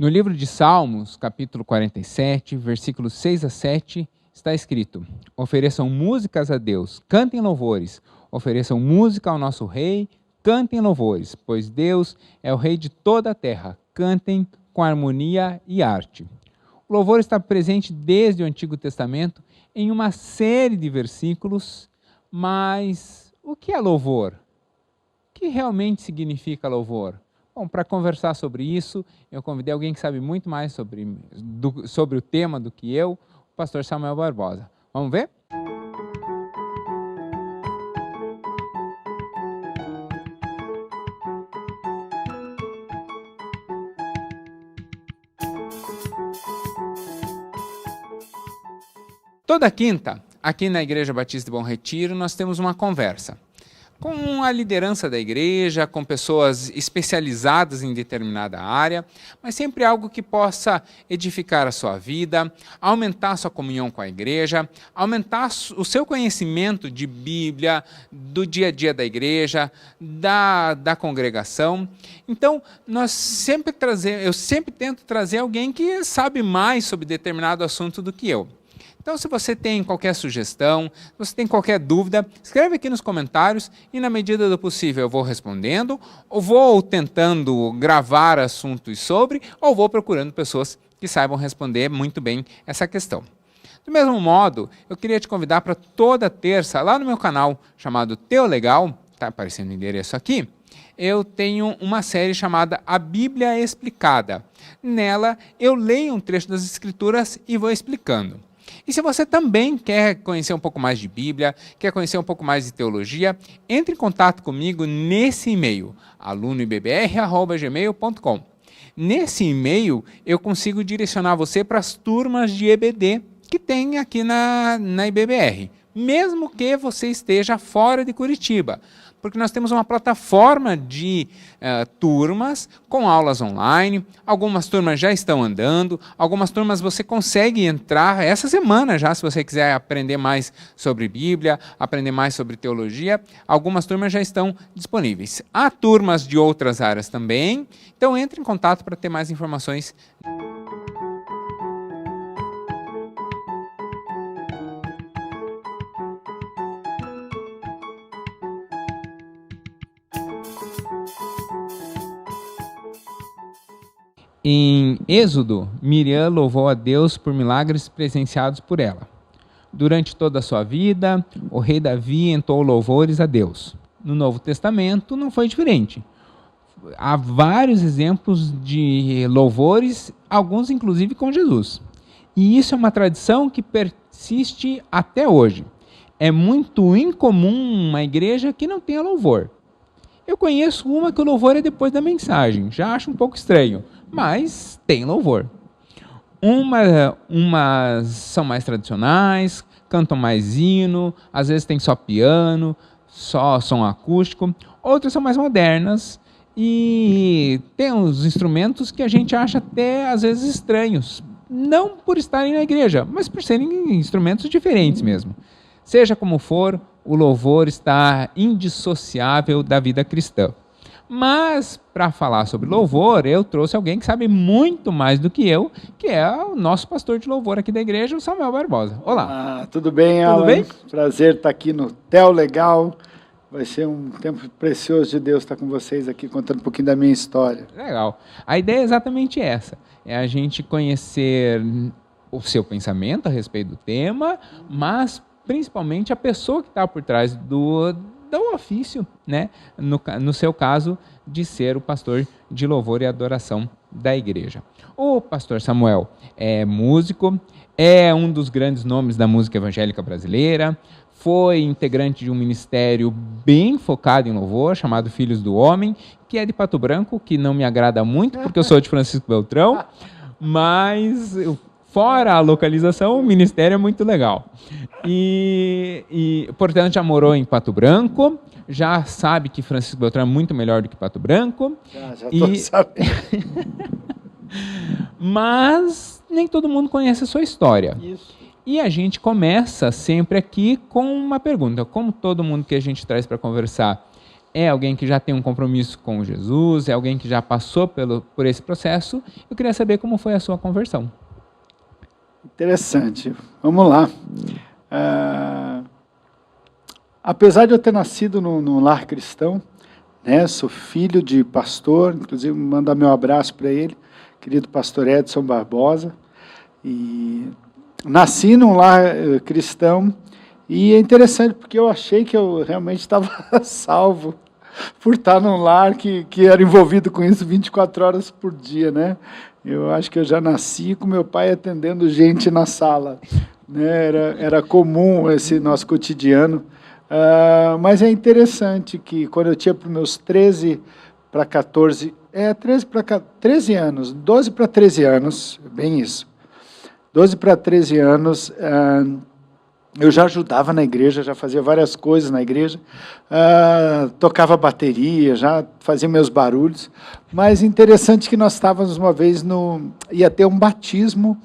No livro de Salmos, capítulo 47, versículos 6 a 7, está escrito: ofereçam músicas a Deus, cantem louvores, ofereçam música ao nosso Rei, cantem louvores, pois Deus é o Rei de toda a terra, cantem com harmonia e arte. O louvor está presente desde o Antigo Testamento em uma série de versículos, mas o que é louvor? O que realmente significa louvor? Bom, para conversar sobre isso, eu convidei alguém que sabe muito mais sobre o tema do que eu, o pastor Samuel Barbosa. Vamos ver? Toda quinta, aqui na Igreja Batista de Bom Retiro, nós temos uma conversa com a liderança da igreja, com pessoas especializadas em determinada área, mas sempre algo que possa edificar a sua vida, aumentar a sua comunhão com a igreja, aumentar o seu conhecimento de Bíblia, do dia a dia da igreja, da congregação. Então, eu sempre tento trazer alguém que sabe mais sobre determinado assunto do que eu. Então, se você tem qualquer sugestão, se você tem qualquer dúvida, escreve aqui nos comentários e, na medida do possível, eu vou respondendo, ou vou tentando gravar assuntos sobre, ou vou procurando pessoas que saibam responder muito bem essa questão. Do mesmo modo, eu queria te convidar para toda terça, lá no meu canal chamado Teolegal, está aparecendo o endereço aqui, eu tenho uma série chamada A Bíblia Explicada. Nela, eu leio um trecho das Escrituras e vou explicando. E se você também quer conhecer um pouco mais de Bíblia, quer conhecer um pouco mais de teologia, entre em contato comigo nesse e-mail, alunoibbr@gmail.com. Nesse e-mail, eu consigo direcionar você para as turmas de EBD que tem aqui na IBBR, mesmo que você esteja fora de Curitiba, porque nós temos uma plataforma de turmas com aulas online, algumas turmas já estão andando, algumas turmas você consegue entrar essa semana já, se você quiser aprender mais sobre Bíblia, aprender mais sobre teologia, algumas turmas já estão disponíveis. Há turmas de outras áreas também, então entre em contato para ter mais informações. Em Êxodo, Miriam louvou a Deus por milagres presenciados por ela. Durante toda a sua vida, o rei Davi entoou louvores a Deus. No Novo Testamento não foi diferente. Há vários exemplos de louvores, alguns inclusive com Jesus. E isso é uma tradição que persiste até hoje. É muito incomum uma igreja que não tenha louvor. Eu conheço uma que o louvor é depois da mensagem, já acho um pouco estranho, mas tem louvor. Umas são mais tradicionais, cantam mais hino, às vezes tem só piano, só som acústico. Outras são mais modernas e tem uns instrumentos que a gente acha até às vezes estranhos. Não por estarem na igreja, mas por serem instrumentos diferentes mesmo. Seja como for, o louvor está indissociável da vida cristã. Mas, para falar sobre louvor, eu trouxe alguém que sabe muito mais do que eu, que é o nosso pastor de louvor aqui da igreja, o Samuel Barbosa. Olá. Tudo bem, Alan? Tudo bem? Prazer estar aqui no Teolegal. Vai ser um tempo precioso de Deus estar com vocês aqui, contando um pouquinho da minha história. Legal. A ideia é exatamente essa. É a gente conhecer o seu pensamento a respeito do tema, mas principalmente a pessoa que está por trás do ofício, né? No seu caso, de ser o pastor de louvor e adoração da igreja. O pastor Samuel é músico, é um dos grandes nomes da música evangélica brasileira, foi integrante de um ministério bem focado em louvor, chamado Filhos do Homem, que é de Pato Branco, que não me agrada muito, porque eu sou de Francisco Beltrão, mas fora a localização, o ministério é muito legal. E portanto, já morou em Pato Branco, já sabe que Francisco Beltrão é muito melhor do que Pato Branco. Já estou sabendo. Mas nem todo mundo conhece a sua história. Isso. E a gente começa sempre aqui com uma pergunta. Como todo mundo que a gente traz para conversar é alguém que já tem um compromisso com Jesus, é alguém que já passou por esse processo. Eu queria saber como foi a sua conversão. Interessante. Vamos lá. Apesar de eu ter nascido num lar cristão, né, sou filho de pastor, inclusive mandar meu abraço para ele, querido pastor Edson Barbosa, e nasci num lar cristão, e é interessante porque eu achei que eu realmente estava salvo por estar num lar que era envolvido com isso 24 horas por dia, né? Eu acho que eu já nasci com meu pai atendendo gente na sala, né? Era comum esse nosso cotidiano. Mas é interessante que quando eu tinha para os meus 13 para 14, 13 anos, 12 para 13 anos, bem isso, 12 para 13 anos, eu já ajudava na igreja, já fazia várias coisas na igreja, tocava bateria, já fazia meus barulhos, mas interessante que nós estávamos uma vez, ia ter um batismo,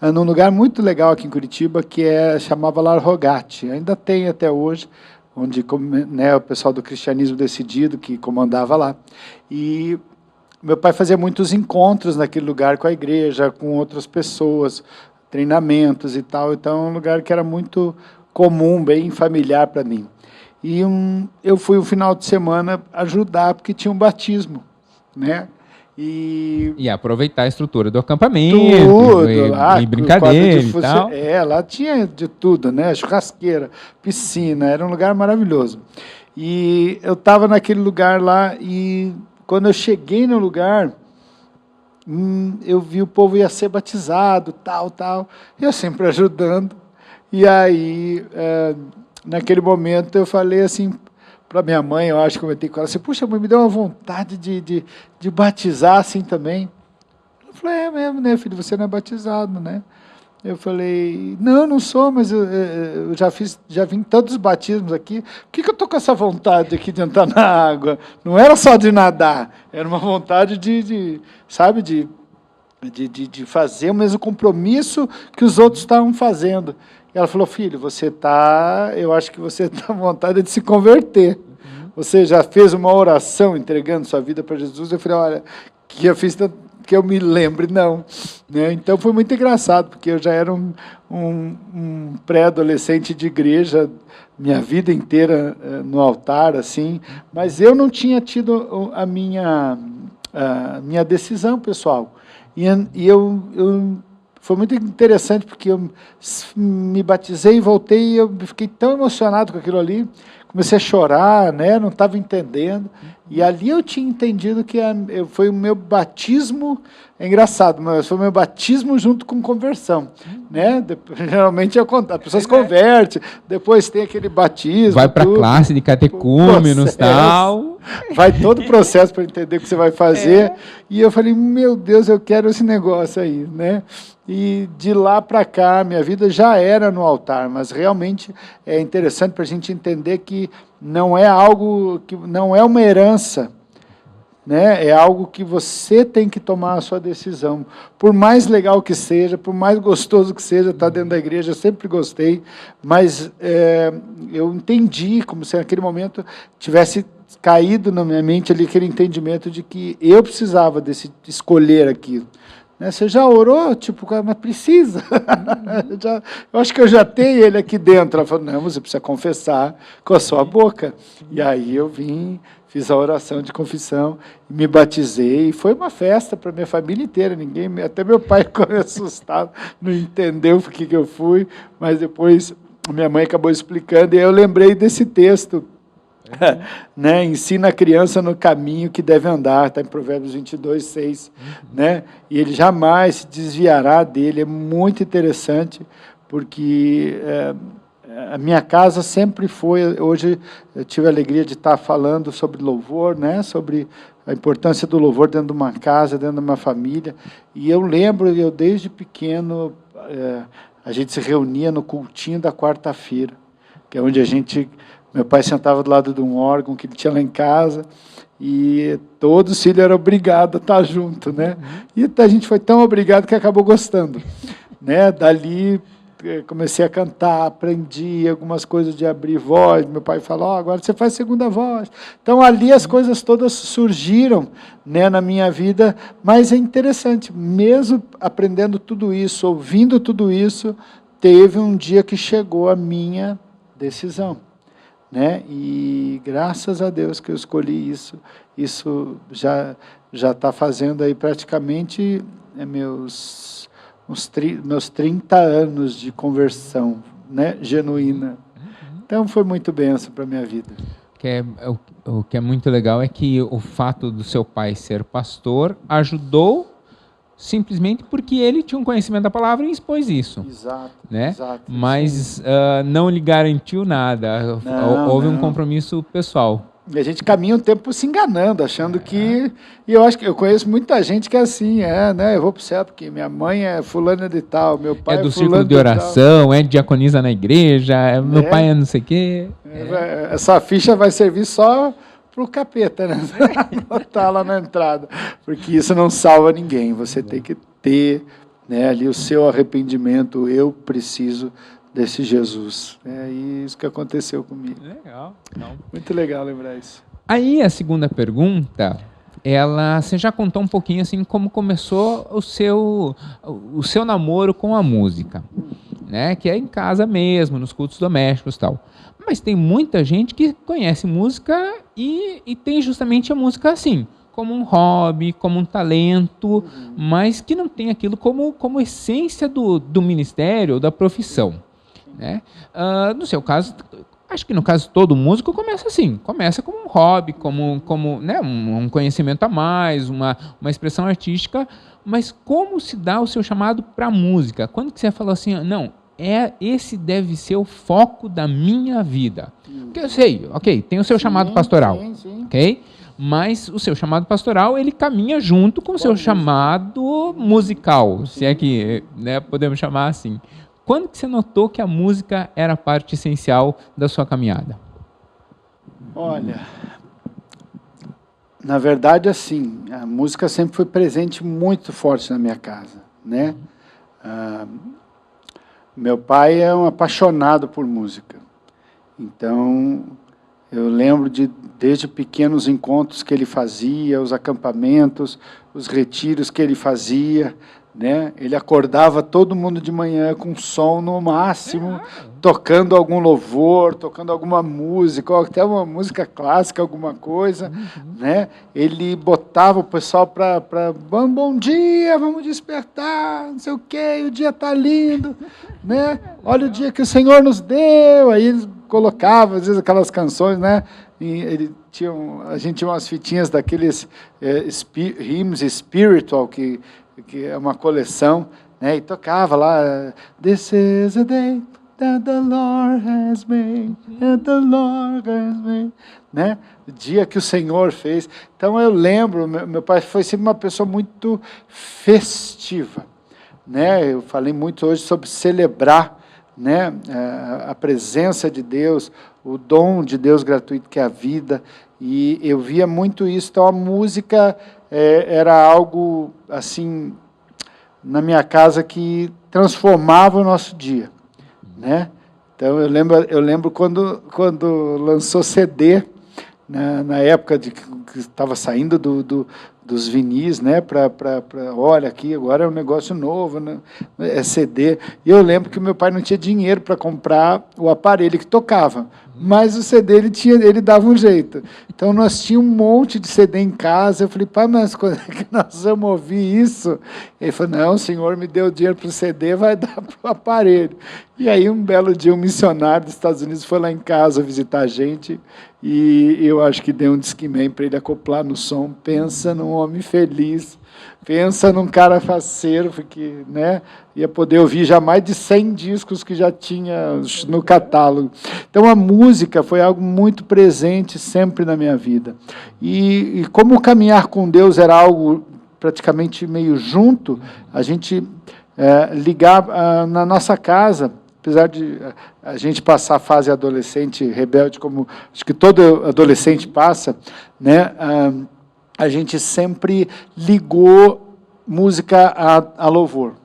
num lugar muito legal aqui em Curitiba, que chamava Lar Rogate, ainda tem até hoje, onde, né, o pessoal do Cristianismo Decidido, que comandava lá, e meu pai fazia muitos encontros naquele lugar com a igreja, com outras pessoas, treinamentos e tal, então é um lugar que era muito comum, bem familiar para mim. E eu fui um final de semana ajudar, porque tinha um batismo, né? E aproveitar a estrutura do acampamento, tudo, lá, e brincadeira e tal. Lá tinha de tudo, né? Churrasqueira, piscina, era um lugar maravilhoso. E eu estava naquele lugar lá, e quando eu cheguei no lugar, eu vi o povo ia ser batizado, tal, e eu sempre ajudando. E aí, naquele momento, eu falei assim para minha mãe, eu acho que comentei com ela, assim, puxa, mãe, me deu uma vontade de batizar assim também. Ela falou, é mesmo, né, filho, você não é batizado, né? Eu falei, não sou, mas eu já vim tantos batismos aqui, por que eu estou com essa vontade aqui de entrar na água? Não era só de nadar, era uma vontade de fazer o mesmo compromisso que os outros estavam fazendo. E ela falou, filho, eu acho que você está com vontade de se converter. Você já fez uma oração entregando sua vida para Jesus? Eu falei, olha, que eu fiz tanto que eu me lembre, não. Né? Então foi muito engraçado, porque eu já era um pré-adolescente de igreja, minha vida inteira no altar, assim, mas eu não tinha tido a minha decisão pessoal. Foi muito interessante, porque eu me batizei e voltei, e eu fiquei tão emocionado com aquilo ali, comecei a chorar, né? Não estava entendendo, e ali eu tinha entendido que foi o meu batismo, é engraçado, mas foi o meu batismo junto com conversão, né? Geralmente as pessoas convertem, depois tem aquele batismo, vai para a classe de catecúmenos, tal, vai todo o processo para entender o que você vai fazer, e eu falei, meu Deus, eu quero esse negócio aí, né? E de lá para cá, minha vida já era no altar, mas realmente é interessante para a gente entender que não é algo, que não é uma herança, né? É algo que você tem que tomar a sua decisão. Por mais legal que seja, por mais gostoso que seja estar dentro da igreja, eu sempre gostei, mas eu entendi, como se naquele momento tivesse caído na minha mente ali aquele entendimento de que eu precisava escolher aquilo. Você já orou? Tipo, mas precisa. Eu acho que eu já tenho ele aqui dentro. Ela falou, não, você precisa confessar com a sua boca. E aí eu fiz a oração de confissão, me batizei, e foi uma festa para a minha família inteira. Até meu pai ficou assustado, não entendeu por que eu fui, mas depois minha mãe acabou explicando, e eu lembrei desse texto, né? Ensina a criança no caminho que deve andar, está em Provérbios 22, 6, né? E ele jamais se desviará dele. É muito interessante, porque a minha casa sempre foi, hoje eu tive a alegria de estar falando sobre louvor, né? Sobre a importância do louvor dentro de uma casa, dentro de uma família, e eu lembro, eu desde pequeno, a gente se reunia no cultinho da quarta-feira, que é onde meu pai sentava do lado de um órgão que ele tinha lá em casa, e todos os filhos eram obrigados a estar junto, né? E a gente foi tão obrigado que acabou gostando, né? Dali comecei a cantar, aprendi algumas coisas de abrir voz. Meu pai falou, agora você faz segunda voz. Então, ali as coisas todas surgiram, né, na minha vida, mas é interessante, mesmo aprendendo tudo isso, ouvindo tudo isso, teve um dia que chegou a minha decisão, né? E graças a Deus que eu escolhi isso. Isso já está fazendo aí praticamente meus 30 anos de conversão, né, genuína. Então foi muito bênção para a minha vida. O que é muito legal é que o fato do seu pai ser pastor ajudou simplesmente porque ele tinha um conhecimento da palavra e expôs isso. Exato. Né? Exato, mas não lhe garantiu nada. Houve um compromisso pessoal. E a gente caminha um tempo se enganando, achando que... E eu acho que eu conheço muita gente que é assim, né? Eu vou para o céu porque minha mãe é fulana de tal, meu pai é do círculo de oração, é diaconiza na igreja, meu pai é não sei o quê. Essa ficha vai servir só para o capeta, né? Botar lá na entrada. Porque isso não salva ninguém. Você tem que ter, né, ali o seu arrependimento. Eu preciso desse Jesus. É isso que aconteceu comigo. Legal. Muito legal lembrar isso. Aí a segunda pergunta, você já contou um pouquinho assim como começou o seu namoro com a música, né? Que é em casa mesmo, nos cultos domésticos e tal. Mas tem muita gente que conhece música e tem justamente a música assim, como um hobby, como um talento, mas que não tem aquilo como essência do ministério ou da profissão. Né? No seu caso, acho que no caso de todo músico começa assim, começa como um hobby, como né, um conhecimento a mais, uma expressão artística, mas como se dá o seu chamado para a música? Quando que você falou assim, não, esse deve ser o foco da minha vida? Porque eu sei, ok, tem o seu chamado pastoral, sim. ok? Mas o seu chamado pastoral, ele caminha junto com o seu chamado musical, se é que, né, podemos chamar assim. Quando que você notou que a música era a parte essencial da sua caminhada? Olha, na verdade, assim, a música sempre foi presente muito forte na minha casa, né? Meu pai é um apaixonado por música. Então, eu lembro desde pequenos encontros que ele fazia, os acampamentos, os retiros que ele fazia, né? Ele acordava todo mundo de manhã com som no máximo, tocando algum louvor, tocando alguma música, ou até uma música clássica, alguma coisa, né? Ele botava o pessoal para bom dia, vamos despertar, não sei o quê, o dia está lindo, né? Olha o dia que o Senhor nos deu. Aí ele colocava, às vezes, aquelas canções, né? E a gente tinha umas fitinhas daqueles hymns spiritual, que é uma coleção, né? E tocava lá, This is a day that the Lord has made, and the Lord has made, né? O dia que o Senhor fez. Então eu lembro, meu pai foi sempre uma pessoa muito festiva, né? Eu falei muito hoje sobre celebrar, né, a presença de Deus, o dom de Deus gratuito que é a vida, e eu via muito isso. Então a música era algo assim na minha casa que transformava o nosso dia, né? Então eu lembro quando lançou CD, na época de que estava saindo dos vinis, né? Olha, aqui agora é um negócio novo, né? É CD. E eu lembro que meu pai não tinha dinheiro para comprar o aparelho que tocava, mas o CD ele dava um jeito. Então nós tínhamos um monte de CD em casa. Eu falei, pai, mas quando é que nós vamos ouvir isso? Ele falou, não, o senhor me deu dinheiro para o CD, vai dar para o aparelho. E aí um belo dia um missionário dos Estados Unidos foi lá em casa visitar a gente, e eu acho que deu um discman para ele acoplar no som. Pensa num homem feliz, pensa num cara faceiro, porque, né, ia poder ouvir já mais de 100 discos que já tinha no catálogo. Então a música foi algo muito presente sempre na minha vida. E como caminhar com Deus era algo praticamente meio junto, a gente ligava na nossa casa, apesar de a gente passar a fase adolescente rebelde, como acho que todo adolescente passa, né, a gente sempre ligou música a louvor.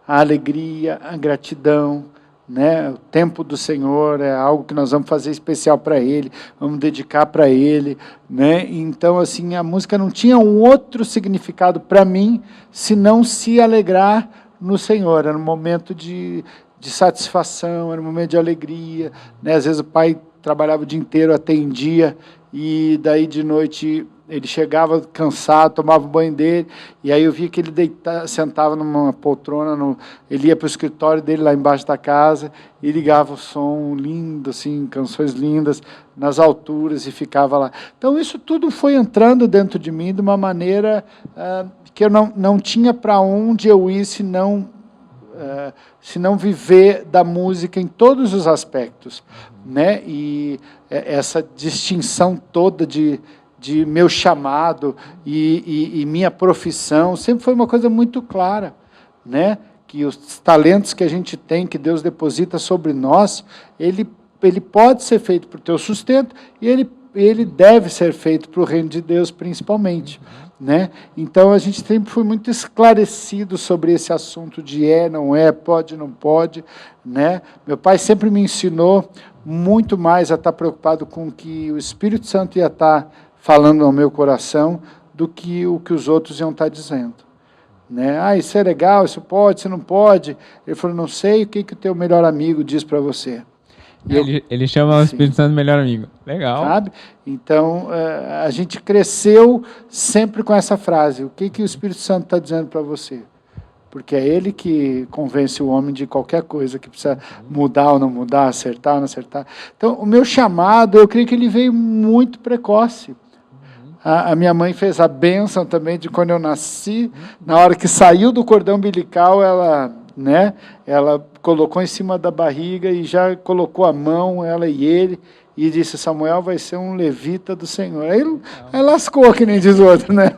a alegria, a gratidão, né? O tempo do Senhor é algo que nós vamos fazer especial para Ele, vamos dedicar para Ele, né? Então, assim, a música não tinha um outro significado para mim, senão se alegrar no Senhor. Era um momento de satisfação, era um momento de alegria, né? Às vezes o pai trabalhava o dia inteiro, atendia, e daí de noite ele chegava cansado, tomava o banho dele, e aí eu via que ele sentava numa poltrona, ele ia para o escritório dele lá embaixo da casa, e ligava o som lindo, assim, canções lindas, nas alturas, e ficava lá. Então isso tudo foi entrando dentro de mim de uma maneira que eu não tinha para onde eu ir, se não viver da música em todos os aspectos, né? E essa distinção toda de meu chamado e minha profissão sempre foi uma coisa muito clara, né? Que os talentos que a gente tem, que Deus deposita sobre nós, ele pode ser feito para o teu sustento e ele deve ser feito para o reino de Deus principalmente, né? Então a gente sempre foi muito esclarecido sobre esse assunto de não é, pode, não pode, né? Meu pai sempre me ensinou muito mais a estar preocupado com o que o Espírito Santo ia estar falando ao meu coração do que o que os outros iam estar dizendo, né? Isso é legal, isso pode, isso não pode. Ele falou, não sei o que o teu melhor amigo diz para você. Ele chama o Espírito Santo de melhor amigo. Legal. Sabe? Então, a gente cresceu sempre com essa frase, o que o Espírito Santo está dizendo para você? Porque é ele que convence o homem de qualquer coisa, que precisa mudar ou não mudar, acertar ou não acertar. Então, o meu chamado, eu creio que ele veio muito precoce. A minha mãe fez a bênção também de quando eu nasci, na hora que saiu do cordão umbilical, ela colocou em cima da barriga e já colocou a mão, ela e ele, e disse, Samuel vai ser um levita do Senhor. Aí lascou, que nem diz o outro, né?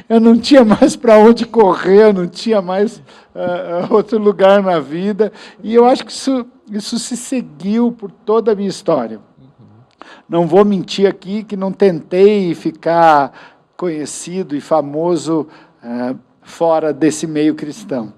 Eu não tinha mais para onde correr, eu não tinha mais outro lugar na vida, e eu acho que isso se seguiu por toda a minha história. Não vou mentir aqui que não tentei ficar conhecido e famoso fora desse meio cristão,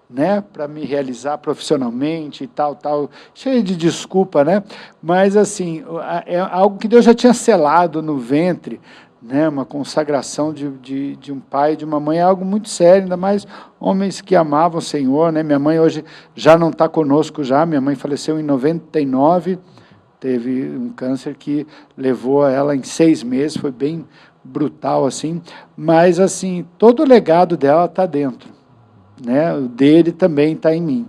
né? Para me realizar profissionalmente e tal, cheio de desculpa, né? Mas, assim, é algo que Deus já tinha selado no ventre, né? Uma consagração de um pai e de uma mãe é algo muito sério, ainda mais homens que amavam o Senhor, né? Minha mãe hoje já não está conosco já, minha mãe faleceu em 99, teve um câncer que levou ela em 6 meses, foi bem brutal, assim, mas, assim, todo o legado dela está dentro, né? O dele também está em mim.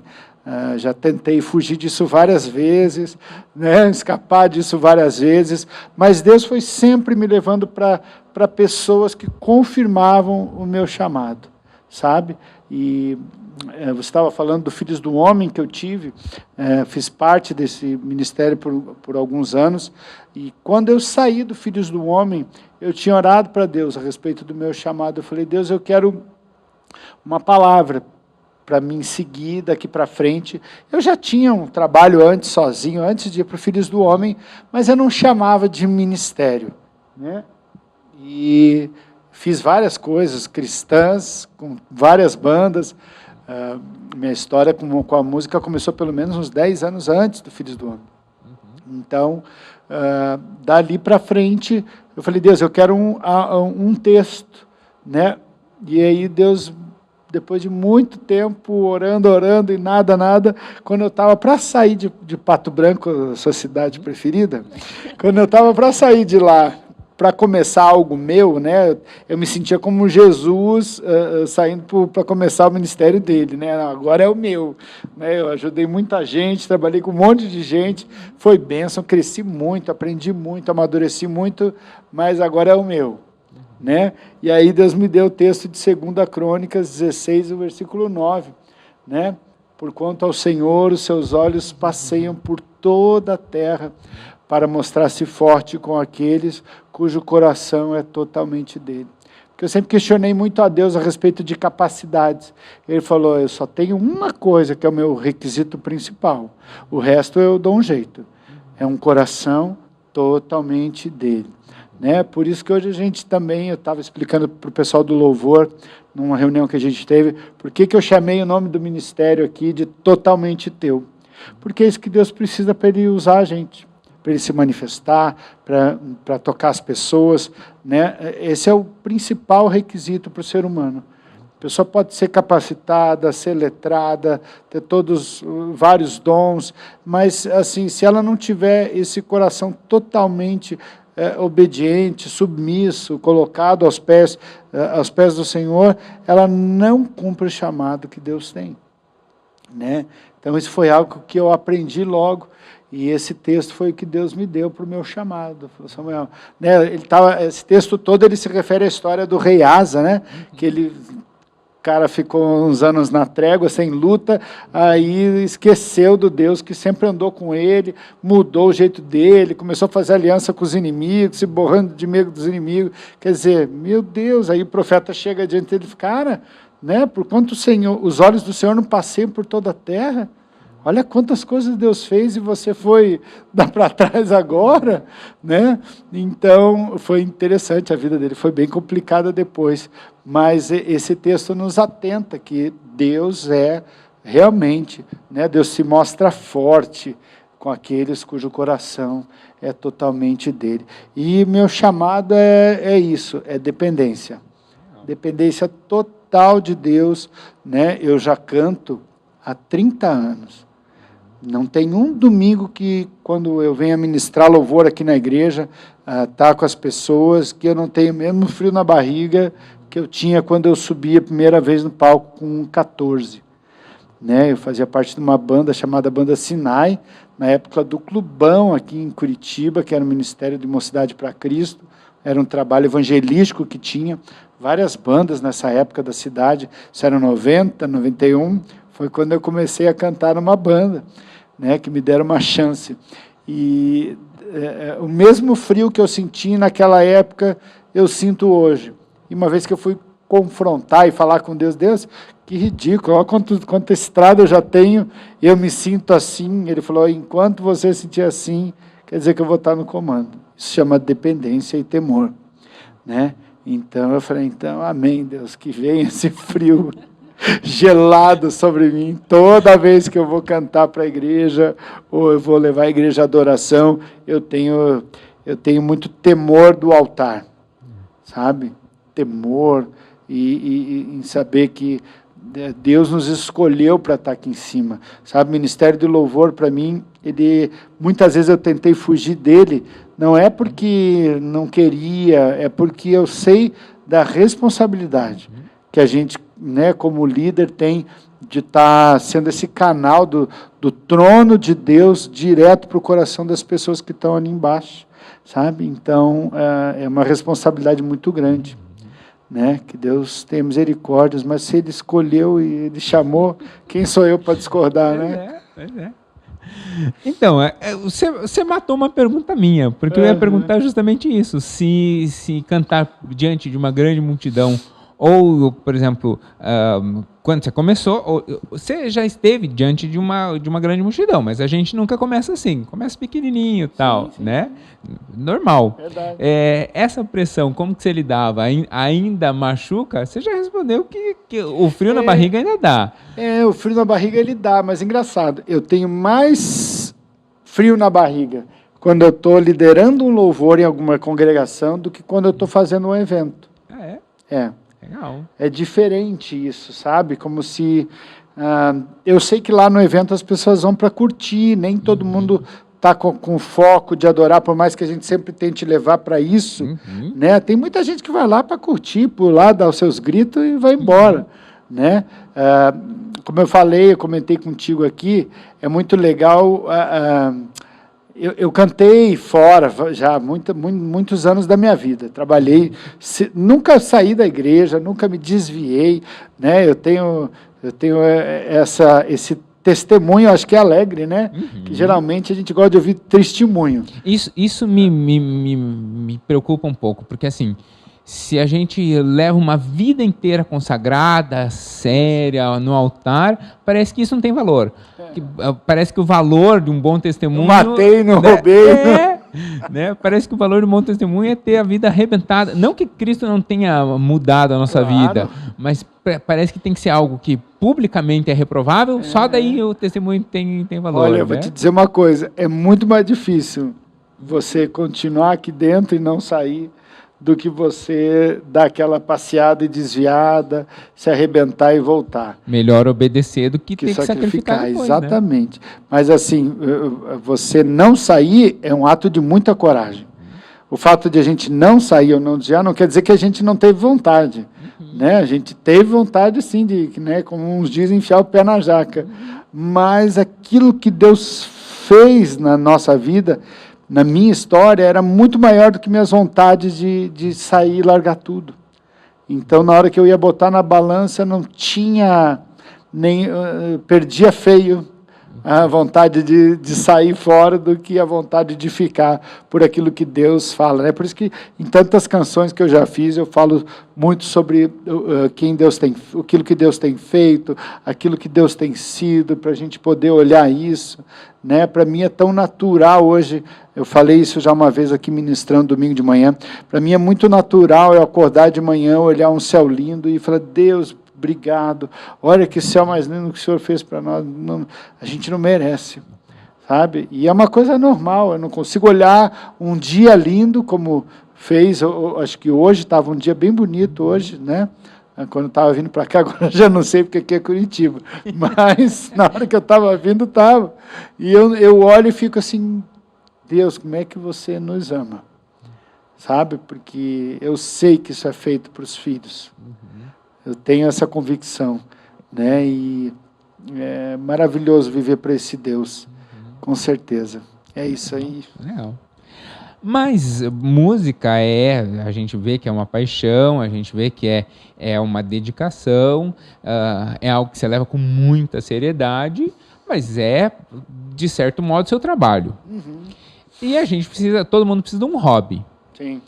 Já tentei fugir disso várias vezes, né? Escapar disso várias vezes, mas Deus foi sempre me levando para pessoas que confirmavam o meu chamado, sabe? E você estava falando do Filhos do Homem que eu tive, fiz parte desse ministério por alguns anos, e quando eu saí do Filhos do Homem, eu tinha orado para Deus a respeito do meu chamado. Eu falei, Deus, eu quero uma palavra para mim seguir daqui para frente. Eu já tinha um trabalho antes, sozinho, antes de ir para o Filhos do Homem, mas eu não chamava de ministério, né? E fiz várias coisas cristãs, com várias bandas. Minha história com a música começou pelo menos uns 10 anos antes do Filhos do Homem. Então, dali para frente, eu falei, Deus, eu quero um texto, né? E aí Deus, depois de muito tempo orando e nada, quando eu estava para sair de Pato Branco, a sua cidade preferida, quando eu estava para sair de lá, para começar algo meu, né? Eu me sentia como Jesus saindo para começar o ministério dele, né? Agora é o meu, né? Eu ajudei muita gente, trabalhei com um monte de gente, foi bênção, cresci muito, aprendi muito, amadureci muito, mas agora é o meu, né? E aí Deus me deu o texto de 2 Crônicas 16, o versículo 9, né? Porquanto ao Senhor os seus olhos passeiam por toda a terra, para mostrar-se forte com aqueles cujo coração é totalmente dele. Porque eu sempre questionei muito a Deus a respeito de capacidades. Ele falou, eu só tenho uma coisa que é o meu requisito principal. O resto eu dou um jeito. É um coração totalmente dele, né? Por isso que hoje a gente também, eu estava explicando para o pessoal do louvor, numa reunião que a gente teve, por que eu chamei o nome do ministério aqui de Totalmente Teu? Porque é isso que Deus precisa para Ele usar a gente, para Ele se manifestar, para tocar as pessoas, né? Esse é o principal requisito para o ser humano. A pessoa pode ser capacitada, ser letrada, ter vários dons, mas assim, se ela não tiver esse coração totalmente obediente, submisso, colocado aos pés do Senhor, ela não cumpre o chamado que Deus tem, né? Então isso foi algo que eu aprendi logo, e esse texto foi o que Deus me deu para o meu chamado. Samuel, né, esse texto todo ele se refere à história do rei Asa, né? Que o cara ficou uns anos na trégua, sem luta, aí esqueceu do Deus que sempre andou com ele, mudou o jeito dele, começou a fazer aliança com os inimigos, se borrando de medo dos inimigos. Quer dizer, meu Deus, aí o profeta chega diante dele e diz, cara, né, por quanto os olhos do Senhor não passeiam por toda a terra, olha quantas coisas Deus fez e você foi dar para trás agora, né? Então, foi interessante, a vida dele foi bem complicada depois, mas esse texto nos atenta que Deus realmente, né? Deus se mostra forte com aqueles cujo coração é totalmente dele. E meu chamado é isso, é dependência. Dependência total de Deus, né? Eu já canto há 30 anos. Não tem um domingo que, quando eu venho ministrar louvor aqui na igreja, tá com as pessoas, que eu não tenho mesmo frio na barriga que eu tinha quando eu subia a primeira vez no palco com 14. Né? Eu fazia parte de uma banda chamada Banda Sinai, na época do Clubão, aqui em Curitiba, que era o Ministério de Mocidade para Cristo. Era um trabalho evangelístico que tinha várias bandas nessa época da cidade. Isso era 90, 91, foi quando eu comecei a cantar numa banda, né, que me deram uma chance. E o mesmo frio que eu senti naquela época, eu sinto hoje. E uma vez que eu fui confrontar e falar com Deus, Deus, que ridículo, olha quanta estrada eu já tenho, eu me sinto assim. Ele falou, enquanto você sentir assim, quer dizer que eu vou estar no comando. Isso se chama dependência e temor, né? Então eu falei, então, amém, Deus, que venha esse frio gelado sobre mim, toda vez que eu vou cantar para a igreja, ou eu vou levar a igreja à adoração, eu tenho muito temor do altar, sabe? Temor, e em saber que Deus nos escolheu para estar aqui em cima, sabe? O ministério do louvor, para mim, muitas vezes eu tentei fugir dele, não é porque não queria, é porque eu sei da responsabilidade que a gente, né, como líder, tem de estar sendo esse canal do trono de Deus direto para o coração das pessoas que estão ali embaixo, sabe? Então, é uma responsabilidade muito grande, né? Que Deus tenha misericórdias, mas se Ele escolheu e Ele chamou, quem sou eu para discordar, né? Pois é. Então, você matou uma pergunta minha, porque eu ia perguntar justamente isso, se cantar diante de uma grande multidão, ou, por exemplo, quando você começou, você já esteve diante de uma grande multidão, mas a gente nunca começa assim, começa pequenininho e tal, sim. Né? Normal. Verdade. Essa pressão, como que você lidava? Ainda machuca? Você já respondeu que o frio na barriga ainda dá. O frio na barriga ele dá, mas engraçado, eu tenho mais frio na barriga quando eu estou liderando um louvor em alguma congregação do que quando eu estou fazendo um evento. Legal. É diferente isso, sabe? Como se... eu sei que lá no evento as pessoas vão para curtir, nem todo mundo está com foco de adorar, por mais que a gente sempre tente levar para isso. Né? Tem muita gente que vai lá para curtir, pular, dar os seus gritos e vai embora. Né? Como eu comentei contigo aqui, é muito legal... Eu cantei fora já muitos anos da minha vida, trabalhei, nunca saí da igreja, nunca me desviei, né? Eu tenho esse testemunho, acho que é alegre, né? Que geralmente a gente gosta de ouvir testemunho. Isso me preocupa um pouco, porque assim, se a gente leva uma vida inteira consagrada, séria, no altar, parece que isso não tem valor. Parece que o valor de um bom testemunho... Não matei, não roubei. Né? Parece que o valor do bom testemunho é ter a vida arrebentada. Não que Cristo não tenha mudado a nossa vida, mas parece que tem que ser algo que publicamente é reprovável, só daí o testemunho tem valor. Olha, eu vou te dizer uma coisa, é muito mais difícil você continuar aqui dentro e não sair do que você dar aquela passeada e desviada, se arrebentar e voltar. Melhor obedecer do que ter que sacrificar depois, exatamente. Né? Mas assim, você não sair é um ato de muita coragem. O fato de a gente não sair ou não desviar não quer dizer que a gente não teve vontade. Né? A gente teve vontade, sim, de, né, como uns dizem, enfiar o pé na jaca. Mas aquilo que Deus fez na nossa vida, na minha história, era muito maior do que minhas vontades de sair e largar tudo. Então, na hora que eu ia botar na balança, não tinha nem... perdia feio a vontade de sair fora do que a vontade de ficar por aquilo que Deus fala. Né? Por isso que, em tantas canções que eu já fiz, eu falo muito sobre quem Deus tem, aquilo que Deus tem feito, aquilo que Deus tem sido, para a gente poder olhar isso. Né? Para mim é tão natural hoje, eu falei isso já uma vez aqui ministrando domingo de manhã, para mim é muito natural eu acordar de manhã, olhar um céu lindo e falar, Deus, obrigado, olha que céu mais lindo que o Senhor fez para nós, não, a gente não merece, sabe? E é uma coisa normal, eu não consigo olhar um dia lindo como fez, acho que hoje estava um dia bem bonito hoje, né? Quando eu estava vindo para cá, agora já não sei porque aqui é Curitiba, mas na hora que eu estava vindo, estava. E eu olho e fico assim, Deus, como é que você nos ama? Sabe? Porque eu sei que isso é feito para os filhos. Eu tenho essa convicção, né? E é maravilhoso viver para esse Deus, com certeza. É isso aí. Legal. Mas música a gente vê que é uma paixão, a gente vê que é uma dedicação, é algo que você leva com muita seriedade, mas de certo modo, seu trabalho. E a gente todo mundo precisa de um hobby. Sim.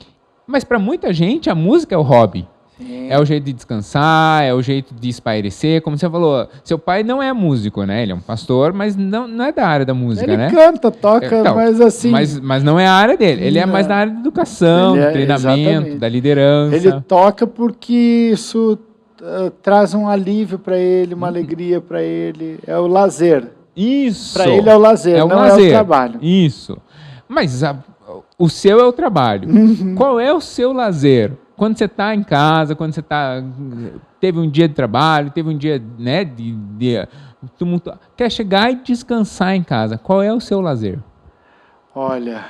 Mas para muita gente, a música é o hobby. Sim. É o jeito de descansar, é o jeito de espairecer. Como você falou, seu pai não é músico, né? Ele é um pastor, mas não é da área da música, né? Ele canta, toca, então, mas assim... Mas não é a área dele. Ele é mais da área da educação, do treinamento, exatamente. Da liderança. Ele toca porque isso traz um alívio para ele, uma alegria para ele. É o lazer. Isso. Para ele é o lazer, não é o trabalho. Isso. Mas o seu é o trabalho. Qual é o seu lazer? Quando você está em casa, quando você teve um dia de trabalho, teve um dia, né, quer chegar e descansar em casa, qual é o seu lazer? Olha,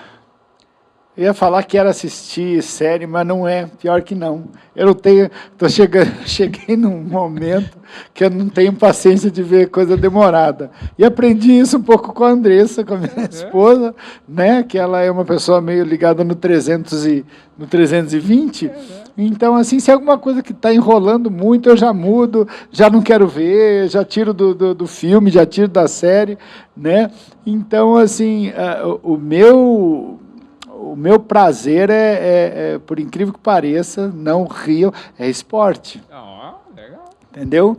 eu ia falar que era assistir série, mas não é, pior que não. Eu não tenho, cheguei num momento que eu não tenho paciência de ver coisa demorada. E aprendi isso um pouco com a Andressa, com a minha esposa, né, que ela é uma pessoa meio ligada no 320. Então, assim, se é alguma coisa que está enrolando muito, eu já mudo, já não quero ver, já tiro do filme, já tiro da série, né? Então, assim, o meu prazer por incrível que pareça, não rio, é esporte. Legal. Entendeu?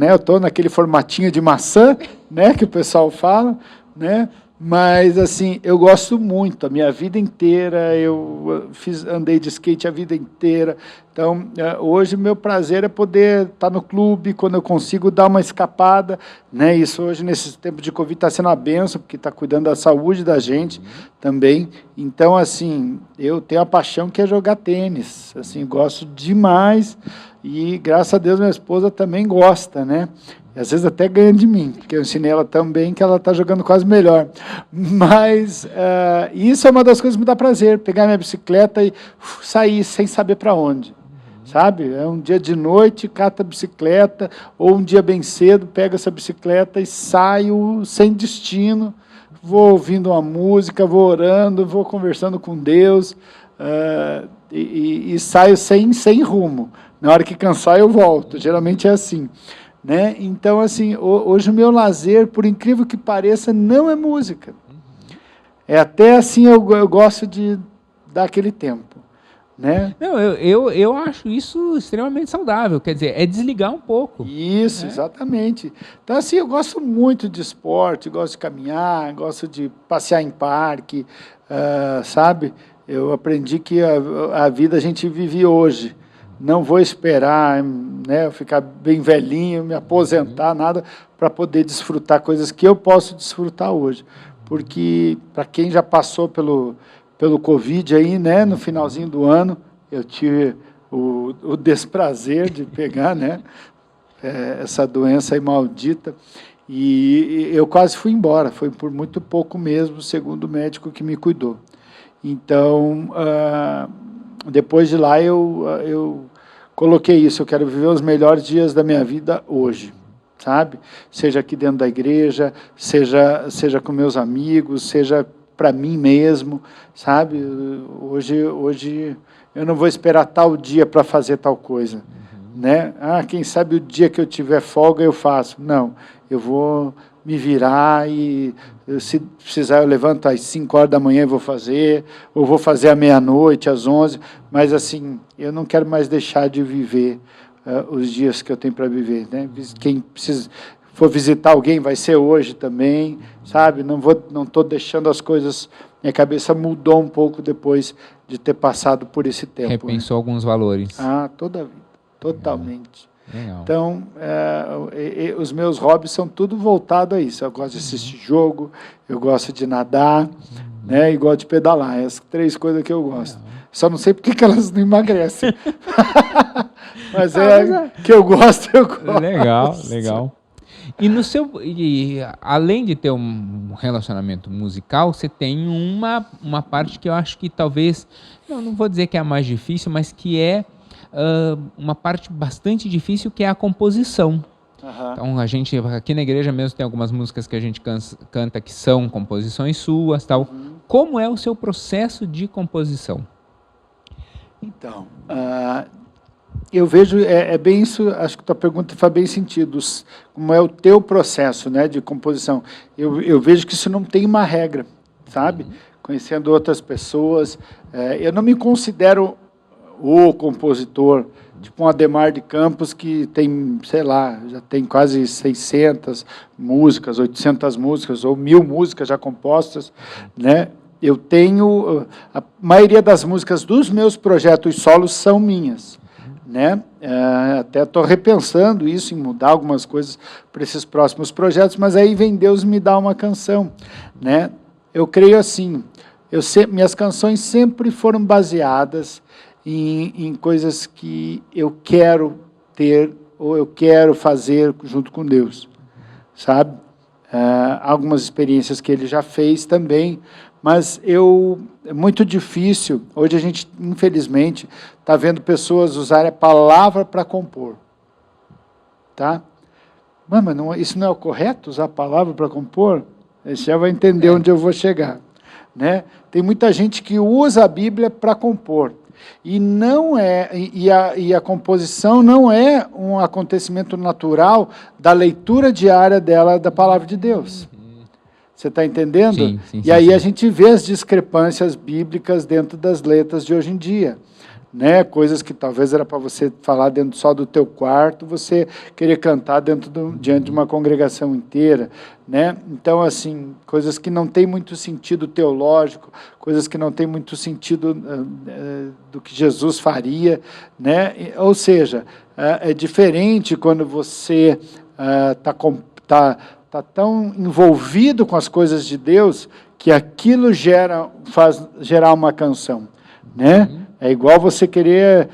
Eu estou naquele formatinho de maçã, né, que o pessoal fala, né? Mas, assim, eu gosto muito, a minha vida inteira, eu andei de skate a vida inteira. Então, hoje, meu prazer é poder estar no clube, quando eu consigo dar uma escapada, né? Isso hoje, nesse tempo de Covid, está sendo uma benção, porque está cuidando da saúde da gente também. Então, assim, eu tenho a paixão que é jogar tênis, assim, gosto demais, e, graças a Deus, minha esposa também gosta, né? E às vezes até ganha de mim, porque eu ensinei ela também que ela está jogando quase melhor. Mas isso é uma das coisas que me dá prazer, pegar minha bicicleta e sair sem saber para onde. Sabe? É um dia de noite, cata a bicicleta, ou um dia bem cedo, pego essa bicicleta e saio sem destino, vou ouvindo uma música, vou orando, vou conversando com Deus, e saio sem rumo. Na hora que cansar, eu volto. Geralmente é assim. Né? Então, assim, hoje o meu lazer, por incrível que pareça, não é música. É até assim, eu gosto de dar aquele tempo. né? Não, eu acho isso extremamente saudável, quer dizer, é desligar um pouco. Isso, exatamente. Então, assim, eu gosto muito de esporte, gosto de caminhar, gosto de passear em parque, sabe? Eu aprendi que a vida a gente vive hoje. Não vou esperar, né, eu ficar bem velhinho, me aposentar, nada, para poder desfrutar coisas que eu posso desfrutar hoje. Porque, para quem já passou pelo Covid aí, né, no finalzinho do ano, eu tive o desprazer de pegar, né, essa doença aí maldita, e eu quase fui embora, foi por muito pouco mesmo, segundo o médico que me cuidou. Então, depois de lá, eu coloquei isso, eu quero viver os melhores dias da minha vida hoje, sabe? Seja aqui dentro da igreja, seja com meus amigos, seja para mim mesmo, sabe? Hoje eu não vou esperar tal dia para fazer tal coisa, né? Quem sabe o dia que eu tiver folga eu faço. Não, eu vou me virar e, se precisar, eu levanto às 5 horas da manhã e vou fazer, ou vou fazer à meia-noite, às 11, mas assim, eu não quero mais deixar de viver os dias que eu tenho para viver, né? Quem for visitar alguém vai ser hoje também, sabe? Não estou deixando as coisas, minha cabeça mudou um pouco depois de ter passado por esse tempo. Repensou, né, alguns valores. Toda a vida, totalmente. Legal. Então, os meus hobbies são tudo voltado a isso. Eu gosto de assistir jogo, eu gosto de nadar, né, e gosto de pedalar. Essas 3 coisas que eu gosto. Só não sei por que elas não emagrecem. Mas que eu gosto. Legal, legal. E além de ter um relacionamento musical, você tem uma parte que eu acho que talvez, não vou dizer que é a mais difícil, mas que é uma parte bastante difícil, que é a composição. Então, a gente, aqui na igreja mesmo, tem algumas músicas que a gente canta que são composições suas, tal. Como é o seu processo de composição? Então, eu vejo, bem isso, acho que a tua pergunta faz bem sentido, como é o teu processo, né, de composição. Eu vejo que isso não tem uma regra, sabe? Conhecendo outras pessoas, eu não me considero o compositor, tipo um Adhemar de Campos, que tem, sei lá, já tem quase 600 músicas, 800 músicas, ou 1000 músicas já compostas, né? Eu tenho, a maioria das músicas dos meus projetos solos são minhas, né? Até estou repensando isso, em mudar algumas coisas para esses próximos projetos, mas aí vem Deus me dá uma canção, né? Eu creio assim, minhas canções sempre foram baseadas em coisas que eu quero ter ou eu quero fazer junto com Deus, sabe? Algumas experiências que ele já fez também, mas é muito difícil, hoje a gente, infelizmente, está vendo pessoas usarem a palavra para compor, tá? Mas isso não é o correto, usar a palavra para compor? Você já vai entender onde eu vou chegar, né? Tem muita gente que usa a Bíblia para compor, e a composição não é um acontecimento natural da leitura diária dela da palavra de Deus. Você está entendendo? Sim, e aí a gente vê as discrepâncias bíblicas dentro das letras de hoje em dia, né? Coisas que talvez era para você falar dentro só do teu quarto, você querer cantar diante de uma congregação inteira, né? Então, assim, coisas que não têm muito sentido teológico, coisas que não têm muito sentido do que Jesus faria, né? Ou seja, é diferente quando você está tão envolvido com as coisas de Deus que aquilo faz gerar uma canção, né? É igual você querer,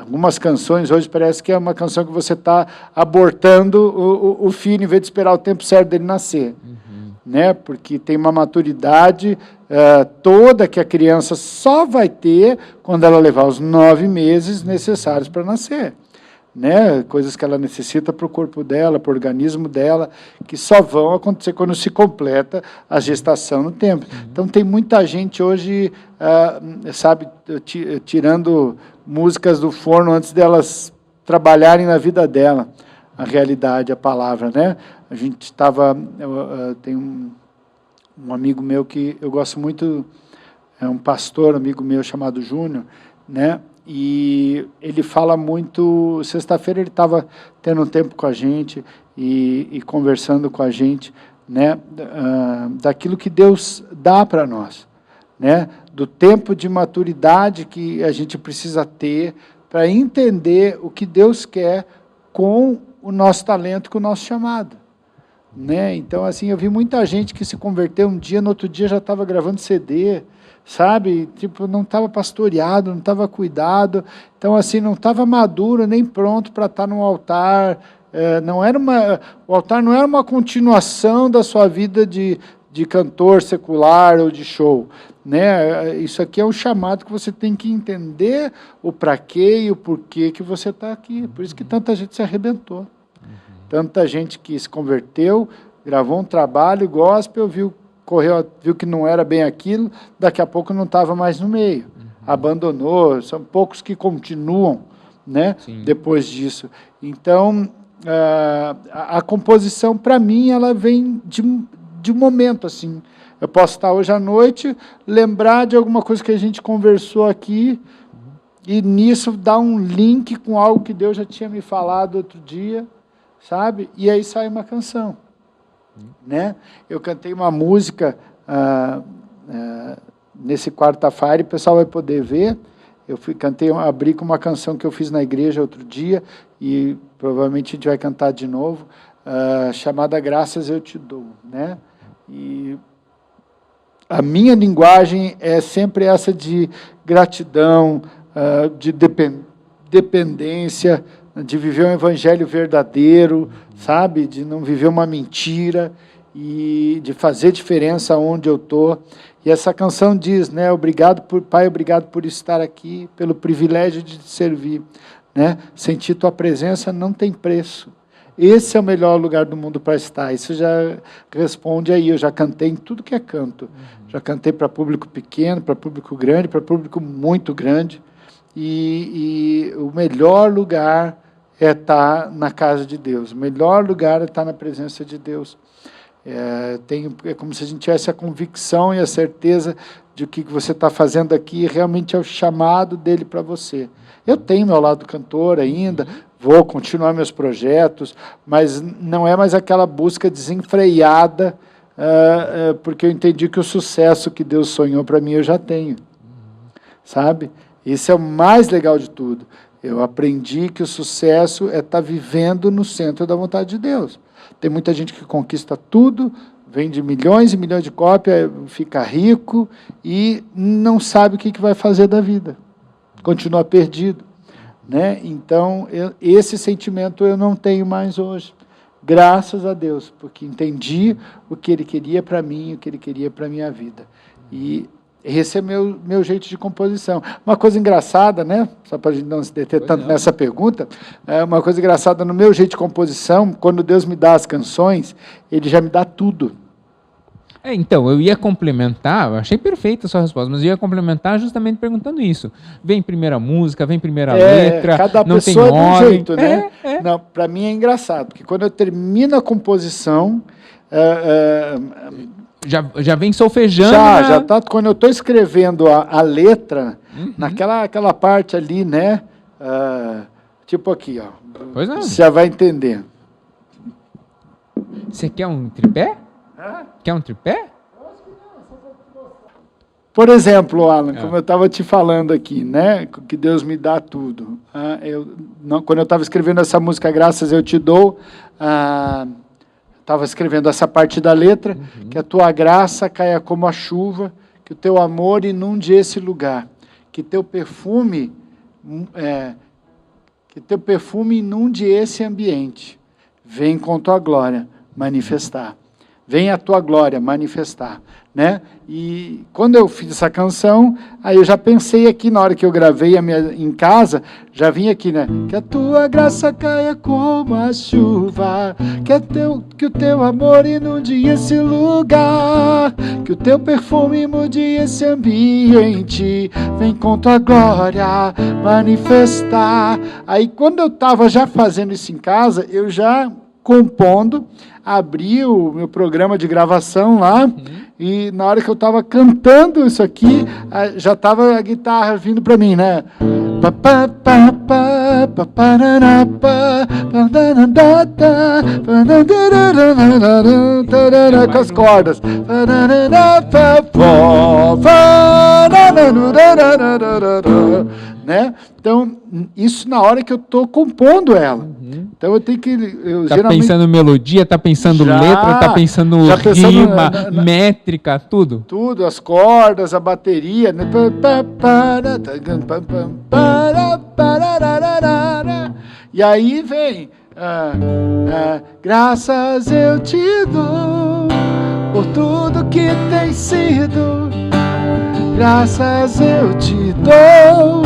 algumas canções hoje parece que é uma canção que você está abortando o filho em vez de esperar o tempo certo dele nascer, né? Porque tem uma maturidade toda que a criança só vai ter quando ela levar os 9 meses necessários para nascer, né? Coisas que ela necessita para o corpo dela, para o organismo dela, que só vão acontecer quando se completa a gestação no tempo. Então, tem muita gente hoje, sabe, tirando músicas do forno antes delas trabalharem na vida dela, a realidade, a palavra, né? A gente estava, tem um amigo meu que eu gosto muito, é um pastor, amigo meu chamado Júnior, né? E ele fala muito. Sexta-feira ele estava tendo um tempo com a gente e conversando com a gente, né? Daquilo que Deus dá para nós, né? Do tempo de maturidade que a gente precisa ter para entender o que Deus quer com o nosso talento, com o nosso chamado, né? Então, assim, eu vi muita gente que se converteu um dia, no outro dia já estava gravando CD, sabe? Tipo, não estava pastoreado, não estava cuidado. Então, assim, não estava maduro, nem pronto para estar no altar. O altar não era uma continuação da sua vida de cantor secular ou de show, né? Isso aqui é um chamado que você tem que entender o para quê e o porquê que você está aqui. Por isso que tanta gente se arrebentou. Tanta gente que se converteu, gravou um trabalho gospel, viu que não era bem aquilo, daqui a pouco não estava mais no meio. Abandonou, são poucos que continuam, né? Depois disso. Então, a composição, para mim, ela vem de um momento, assim. Eu posso estar hoje à noite, lembrar de alguma coisa que a gente conversou aqui, e nisso dar um link com algo que Deus já tinha me falado outro dia, sabe? E aí sai uma canção, né? Eu cantei uma música nesse quarta-feira, o pessoal vai poder ver. Abri com uma canção que eu fiz na igreja outro dia, e provavelmente a gente vai cantar de novo, chamada Graças Eu Te Dou, né? E a minha linguagem é sempre essa de gratidão, de dependência, de viver um evangelho verdadeiro, sabe? De não viver uma mentira e de fazer diferença onde eu estou. E essa canção diz, né? Pai, obrigado por estar aqui, pelo privilégio de te servir, né? Sentir tua presença não tem preço. Esse é o melhor lugar do mundo para estar. Isso já responde aí. Eu já cantei em tudo que é canto. Já cantei para público pequeno, para público grande, para público muito grande. E o melhor lugar é estar na casa de Deus. O melhor lugar é estar na presença de Deus. É como se a gente tivesse a convicção e a certeza de que o que você está fazendo aqui realmente é o chamado dele para você. Eu tenho meu lado cantor ainda, vou continuar meus projetos, mas não é mais aquela busca desenfreada, porque eu entendi que o sucesso que Deus sonhou para mim eu já tenho, sabe? Isso é o mais legal de tudo. Eu aprendi que o sucesso é estar vivendo no centro da vontade de Deus. Tem muita gente que conquista tudo, vende milhões e milhões de cópias, fica rico e não sabe o que vai fazer da vida. Continua perdido, né? Então, esse sentimento eu não tenho mais hoje. Graças a Deus, porque entendi o que Ele queria para mim, o que Ele queria para a minha vida. E esse é meu jeito de composição. Uma coisa engraçada, né? Só para a gente não se deter tanto nessa pergunta, uma coisa engraçada no meu jeito de composição, quando Deus me dá as canções, Ele já me dá tudo. Então, eu ia complementar, eu achei perfeita a sua resposta, mas eu ia complementar justamente perguntando isso. Vem primeira música, vem primeira letra, cada não tem pessoa nome. É de um jeito, né? Não, para mim é engraçado, porque quando eu termino a composição... Já vem solfejando. Já tá. Quando eu estou escrevendo a letra, naquela parte ali, né? Tipo aqui, ó. Pois não. Você já vai entender. Você quer um tripé? Quer um tripé? Por exemplo, Alan, como eu estava te falando aqui, né? Que Deus me dá tudo. Quando eu estava escrevendo essa música, Graças Eu Te Dou, estava escrevendo essa parte da letra, que a tua graça caia como a chuva, que o teu amor inunde esse lugar, que teu perfume inunde esse ambiente. Vem com tua glória manifestar. Vem a tua glória manifestar, né? E quando eu fiz essa canção, aí eu já pensei aqui, na hora que eu gravei em casa, já vim aqui, né? Que a tua graça caia como a chuva, que o teu amor inunde esse lugar, que o teu perfume mude esse ambiente, vem com tua glória manifestar. Aí quando eu estava já fazendo isso em casa, eu já compondo, abri o meu programa de gravação lá, e na hora que eu estava cantando isso aqui, já estava a guitarra vindo para mim, né? Com as cordas. Né? Então, isso na hora que eu estou compondo ela. Então eu tenho que... Tá geralmente... pensando melodia, tá pensando letra, tá pensando rima, métrica, tudo? Tudo, as cordas, a bateria. Né? E aí vem... graças eu te dou por tudo que tem sido. Graças eu te dou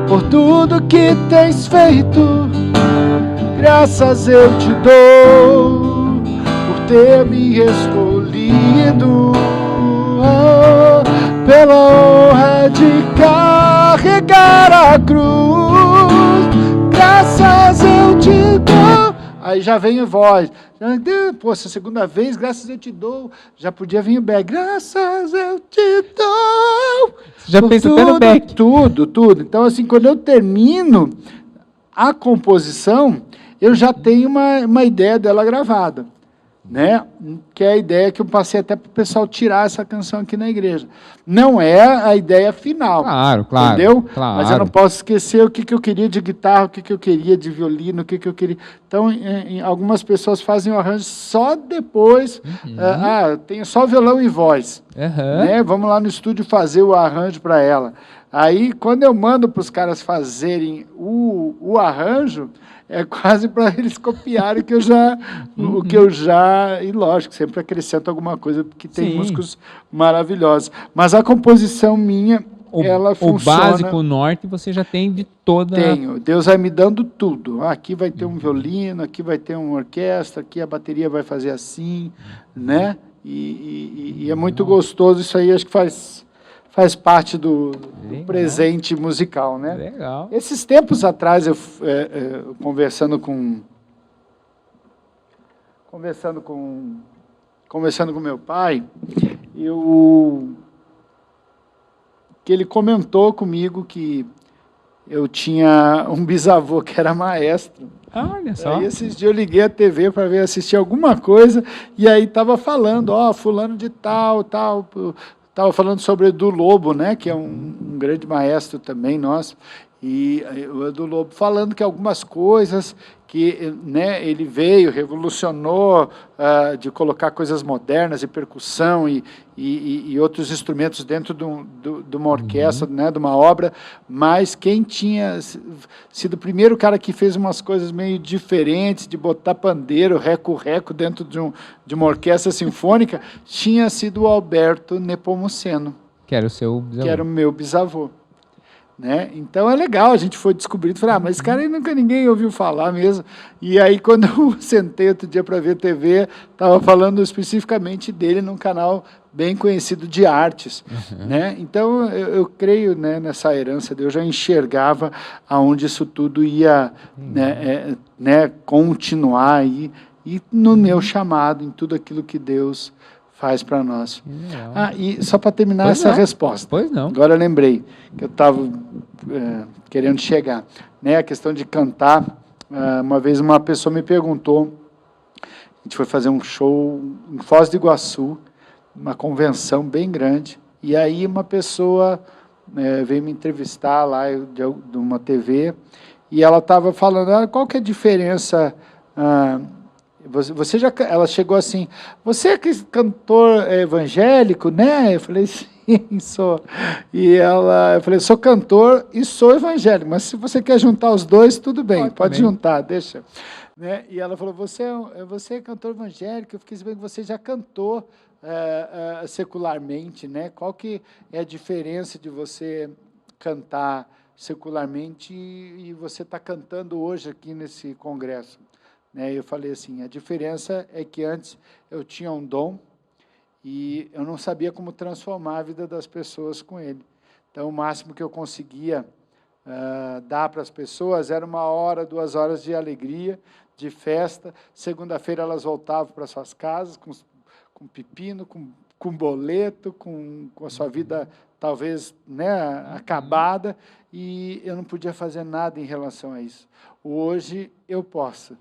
por tudo que tens feito. Graças eu te dou por ter me escolhido, pela honra de carregar a cruz. Graças eu te dou. Aí já vem a voz. Pô, essa segunda vez, graças eu te dou. Já podia vir o back. Graças eu te dou. Já pensa até no back. Tudo. Então, assim, quando eu termino a composição, eu já tenho uma ideia dela gravada, né? Que é a ideia que eu passei até para o pessoal tirar essa canção aqui na igreja. Não é a ideia final. Claro. Entendeu? Claro. Mas eu não posso esquecer o que eu queria de guitarra, o que eu queria de violino, o que eu queria. Então, algumas pessoas fazem o arranjo só depois. Tenho só violão e voz. Né? Vamos lá no estúdio fazer o arranjo para ela. Aí, quando eu mando para os caras fazerem o arranjo, é quase para eles copiarem o que eu já... E lógico, sempre acrescento alguma coisa, porque tem músicos maravilhosos. Mas a composição minha, ela funciona... O básico, o norte, você já tem de toda... Tenho. Deus vai me dando tudo. Aqui vai ter um violino, aqui vai ter uma orquestra, aqui a bateria vai fazer assim, né? E é muito gostoso isso aí, acho que faz parte do presente musical, né? Legal. Esses tempos atrás, eu conversando com meu pai, que ele comentou comigo que eu tinha um bisavô que era maestro. Olha só. Aí esses dias eu liguei a TV para ver, assistir alguma coisa, e aí estava falando, fulano de tal. Estava falando sobre o Edu Lobo, né, que é um grande maestro também nosso, e o Edu Lobo falando que algumas coisas que, né, ele veio, revolucionou, de colocar coisas modernas e percussão e outros instrumentos dentro de uma orquestra, né, de uma obra, mas quem tinha sido o primeiro cara que fez umas coisas meio diferentes, de botar pandeiro, reco-reco dentro de uma orquestra sinfônica, tinha sido o Alberto Nepomuceno. Que era o seu bisavô. Que era o meu bisavô. Né? Então é legal, a gente foi descobrindo, falei, mas esse cara aí nunca ninguém ouviu falar mesmo. E aí quando eu sentei outro dia para ver TV, estava falando especificamente dele num canal bem conhecido de artes. Né? Então eu creio, né, nessa herança, eu já enxergava aonde isso tudo ia continuar e no meu chamado, em tudo aquilo que Deus faz para nós. E só para terminar essa resposta. Pois não. Agora eu lembrei que eu estava querendo chegar. Né, a questão de cantar. Uma vez uma pessoa me perguntou, a gente foi fazer um show em Foz do Iguaçu, uma convenção bem grande, e aí uma pessoa veio me entrevistar lá de uma TV, e ela estava falando, qual que é a diferença... ela chegou assim, você é cantor evangélico, né? Eu falei, sim, sou. E eu falei, sou cantor e sou evangélico, mas se você quer juntar os dois, tudo bem, pode juntar, deixa. Né? E ela falou, você é cantor evangélico, eu fiquei sabendo que você já cantou secularmente, né? Qual que é a diferença de você cantar secularmente e você está cantando hoje aqui nesse congresso? Eu falei assim, a diferença é que antes eu tinha um dom e eu não sabia como transformar a vida das pessoas com ele. Então, o máximo que eu conseguia dar para as pessoas, era 1 hora, 2 horas de alegria, de festa. Segunda-feira elas voltavam para suas casas com pepino, com boleto, com a sua vida talvez, né, acabada, e eu não podia fazer nada em relação a isso. Hoje eu posso,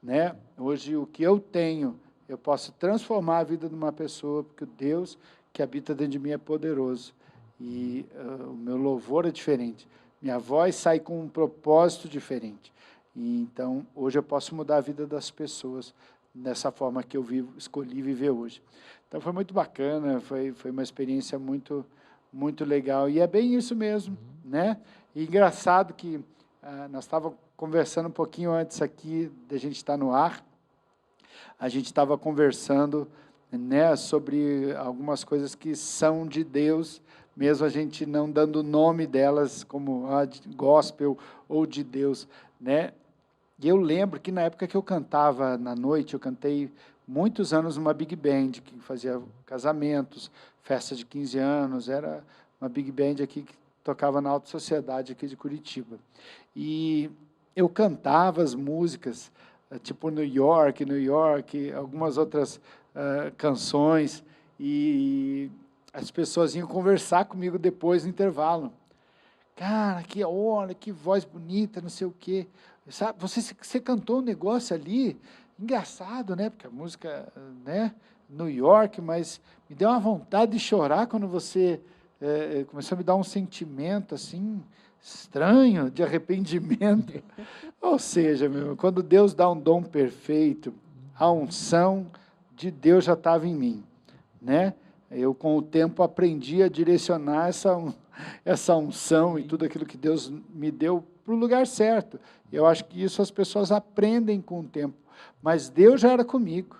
né? Hoje o que eu tenho, eu posso transformar a vida de uma pessoa, porque o Deus que habita dentro de mim é poderoso. E o meu louvor é diferente. Minha voz sai com um propósito diferente. E então, hoje eu posso mudar a vida das pessoas dessa forma que eu escolhi viver hoje. Então, foi muito bacana, foi uma experiência muito, muito legal. E é bem isso mesmo, né? E engraçado que nós estávamos conversando um pouquinho antes aqui de a gente estar no ar, a gente estava conversando, né, sobre algumas coisas que são de Deus, mesmo a gente não dando o nome delas como de gospel ou de Deus, né? E eu lembro que na época que eu cantava na noite, eu cantei muitos anos numa big band, que fazia casamentos, festas de 15 anos, era uma big band aqui que tocava na alta sociedade aqui de Curitiba. E eu cantava as músicas, tipo New York, algumas outras canções, e as pessoas iam conversar comigo depois no intervalo. Cara, olha, que voz bonita, não sei o quê. Sabe, você cantou um negócio ali, engraçado, né? Porque a música, né? New York, mas me deu uma vontade de chorar quando você começou a me dar um sentimento assim estranho, de arrependimento. Ou seja, quando Deus dá um dom perfeito, a unção de Deus já estava em mim, né? Eu, com o tempo, aprendi a direcionar essa unção e tudo aquilo que Deus me deu para o lugar certo. Eu acho que isso as pessoas aprendem com o tempo. Mas Deus já era comigo,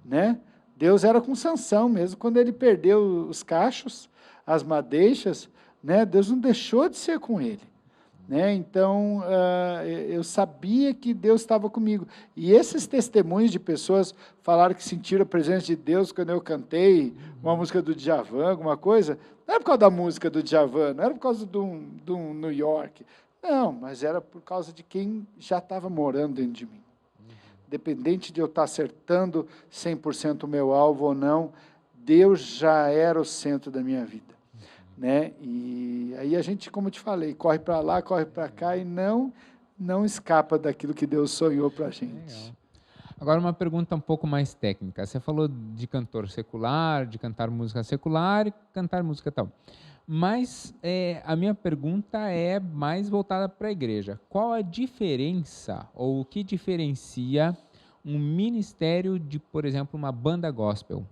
né? Deus era com Sansão mesmo. Quando ele perdeu os cachos, as madeixas, né? Deus não deixou de ser com ele, né? Então, eu sabia que Deus estava comigo. E esses testemunhos de pessoas falaram que sentiram a presença de Deus quando eu cantei uma música do Djavan, alguma coisa, não era por causa da música do Djavan, não era por causa do New York, não, mas era por causa de quem já estava morando dentro de mim. Independente de eu estar acertando 100% o meu alvo ou não, Deus já era o centro da minha vida, né? E aí a gente, como eu te falei, corre para lá, corre para cá e não escapa daquilo que Deus sonhou para a gente. Legal. Agora, uma pergunta um pouco mais técnica. Você falou de cantor secular, de cantar música secular e cantar música tal. Mas a minha pergunta é mais voltada para a igreja. Qual a diferença, ou o que diferencia um ministério de, por exemplo, uma banda gospel?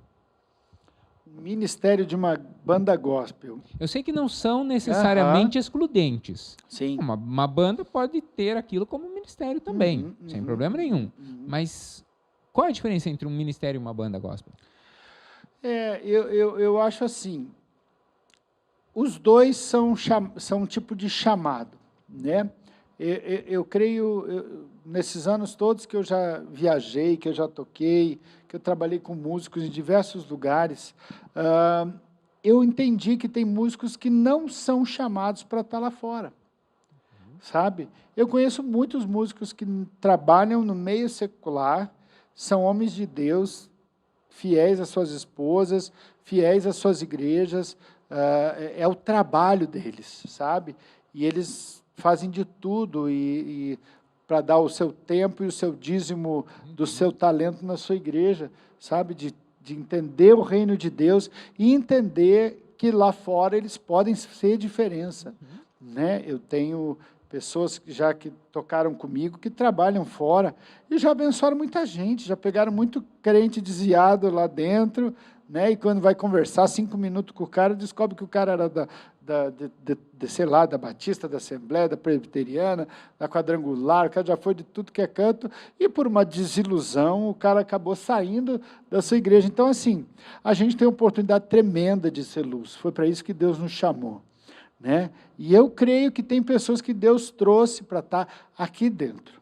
Ministério de uma banda gospel. Eu sei que não são necessariamente excludentes. Sim. Uma banda pode ter aquilo como ministério também, sem problema nenhum. Mas qual é a diferença entre um ministério e uma banda gospel? Eu acho assim, os dois são um tipo de chamado, né? Eu creio, nesses anos todos que eu já viajei, que eu já toquei, que eu trabalhei com músicos em diversos lugares, eu entendi que tem músicos que não são chamados para estar lá fora, sabe? Eu conheço muitos músicos que trabalham no meio secular, são homens de Deus, fiéis às suas esposas, fiéis às suas igrejas, é o trabalho deles, sabe? E eles fazem de tudo para dar o seu tempo e o seu dízimo do seu talento na sua igreja, sabe? De entender o reino de Deus e entender que lá fora eles podem ser diferença, né? Eu tenho pessoas que tocaram comigo, que trabalham fora e já abençoaram muita gente, já pegaram muito crente desviado lá dentro, né? E quando vai conversar 5 minutos com o cara, descobre que o cara era sei lá, da Batista, da Assembleia, da Presbiteriana, da Quadrangular, o cara já foi de tudo que é canto, e por uma desilusão, o cara acabou saindo da sua igreja. Então, assim, a gente tem uma oportunidade tremenda de ser luz, foi para isso que Deus nos chamou, né? E eu creio que tem pessoas que Deus trouxe para estar aqui dentro.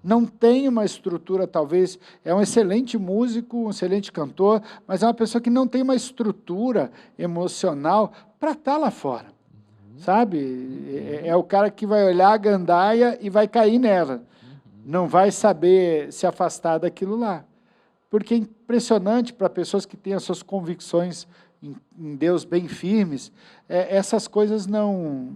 Não tem uma estrutura, talvez, é um excelente músico, um excelente cantor, mas é uma pessoa que não tem uma estrutura emocional para estar lá fora, sabe? É o cara que vai olhar a gandaia e vai cair nela. Não vai saber se afastar daquilo lá. Porque é impressionante para pessoas que têm as suas convicções em Deus bem firmes, essas coisas não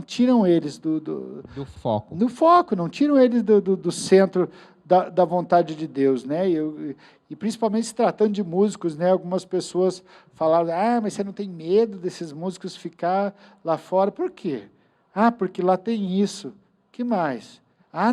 tiram eles do foco. Do foco, não tiram eles do centro da vontade de Deus, né? E principalmente se tratando de músicos, né? Algumas pessoas falaram, mas você não tem medo desses músicos ficar lá fora? Por quê? Porque lá tem isso. Que mais?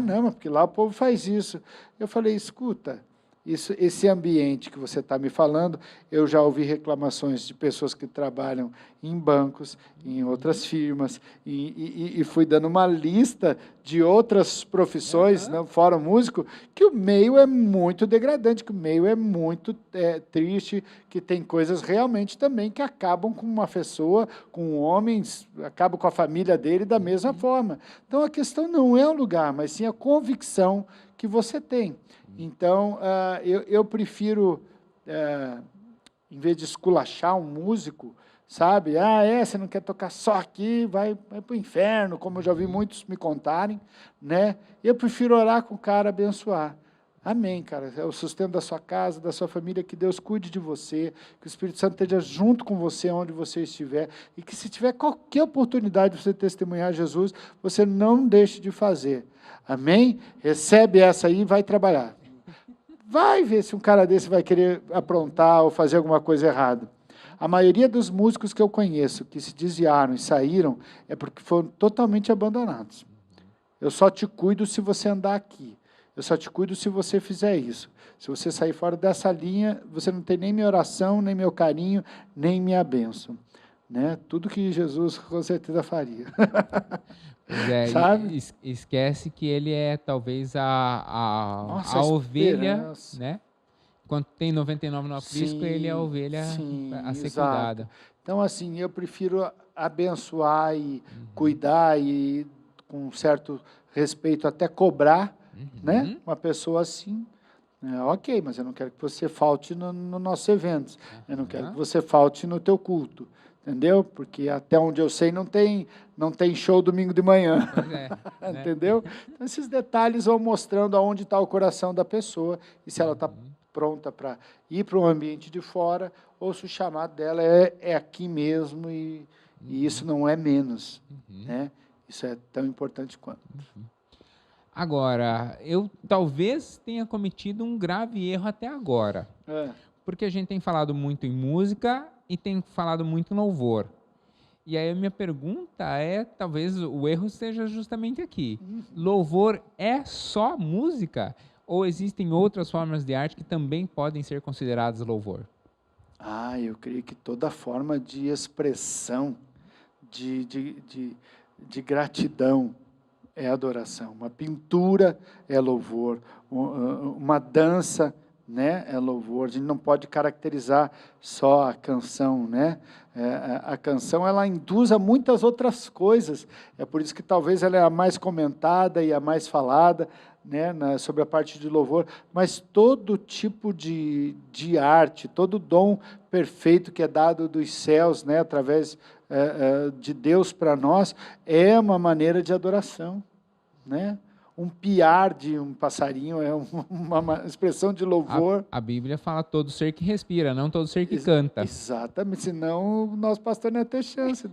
Não, mas porque lá o povo faz isso. Eu falei, escuta, esse ambiente que você está me falando, eu já ouvi reclamações de pessoas que trabalham em bancos, em outras firmas, e fui dando uma lista de outras profissões, não, fora músico, que o meio é muito degradante, que o meio é muito triste, que tem coisas realmente também que acabam com uma pessoa, com homens, acabam com a família dele da mesma forma. Então, a questão não é o lugar, mas sim a convicção que você tem. Então, eu prefiro, em vez de esculachar um músico, sabe? Você não quer tocar só aqui, vai para o inferno, como eu já vi muitos me contarem, né? Eu prefiro orar com o cara, abençoar. Amém, cara. É o sustento da sua casa, da sua família, que Deus cuide de você, que o Espírito Santo esteja junto com você onde você estiver, e que se tiver qualquer oportunidade de você testemunhar Jesus, você não deixe de fazer. Amém? Recebe essa aí e vai trabalhar. Vai ver se um cara desse vai querer aprontar ou fazer alguma coisa errada. A maioria dos músicos que eu conheço, que se desviaram e saíram, é porque foram totalmente abandonados. Eu só te cuido se você andar aqui. Eu só te cuido se você fizer isso. Se você sair fora dessa linha, você não tem nem minha oração, nem meu carinho, nem minha bênção. Né? Tudo que Jesus com certeza faria. Sabe? Esquece que ele é talvez a ovelha, né? Quando tem 99 no aprisco, ele é a ovelha a ser cuidada. Então, assim, eu prefiro abençoar e cuidar e, com certo respeito, até cobrar, né? Uma pessoa assim. Ok, mas eu não quero que você falte nos nossos eventos. Eu não quero que você falte no teu culto. Entendeu? Porque até onde eu sei não tem show domingo de manhã. Né? Entendeu? Então, esses detalhes vão mostrando aonde está o coração da pessoa e se ela está pronta para ir para um ambiente de fora ou se o chamado dela é aqui mesmo e isso não é menos. Né? Isso é tão importante quanto. Agora, eu talvez tenha cometido um grave erro até agora. Porque a gente tem falado muito em música e tem falado muito em louvor. E aí a minha pergunta talvez o erro seja justamente aqui. Louvor é só música? Ou existem outras formas de arte que também podem ser consideradas louvor? Eu creio que toda forma de expressão, de gratidão é adoração. Uma pintura é louvor, uma dança, né, é louvor. A gente não pode caracterizar só a canção, né? A canção ela induz a muitas outras coisas. É por isso que talvez ela é a mais comentada e a mais falada, né, sobre a parte de louvor. Mas todo tipo de arte, todo dom perfeito que é dado dos céus, né, através de Deus para nós, é uma maneira de adoração, né? Um piar de um passarinho é uma expressão de louvor. A Bíblia fala todo ser que respira, não todo ser que canta. Exatamente, senão o nosso pastor não ia ter chance.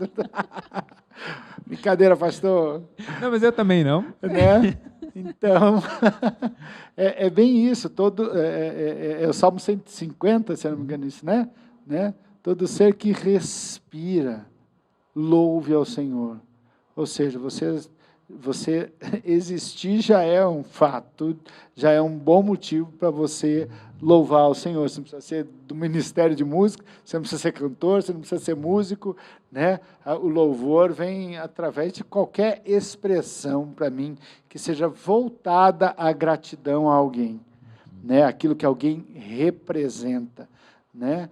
Brincadeira, pastor. Não, mas eu também não. Né? Então, é bem isso. É o Salmo 150, se não me engano, isso, né? Todo ser que respira, louve ao Senhor. Ou seja, você existir já é um fato, já é um bom motivo para você louvar o Senhor. Você não precisa ser do ministério de música, você não precisa ser cantor, você não precisa ser músico, né? O louvor vem através de qualquer expressão, para mim, que seja voltada à gratidão a alguém, né? Aquilo que alguém representa, né?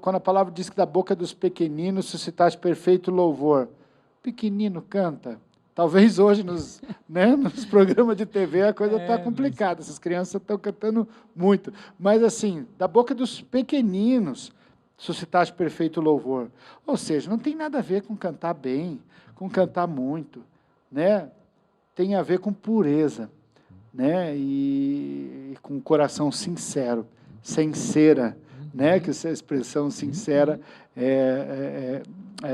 Quando a palavra diz que da boca dos pequeninos suscitaste perfeito louvor, pequenino canta. Talvez hoje nos programas de TV a coisa está complicada, essas crianças estão cantando muito. Mas assim, da boca dos pequeninos suscitaste perfeito louvor. Ou seja, não tem nada a ver com cantar bem, com cantar muito, né? Tem a ver com pureza, né? E com coração sincero, sincera, né? Que essa expressão sincera é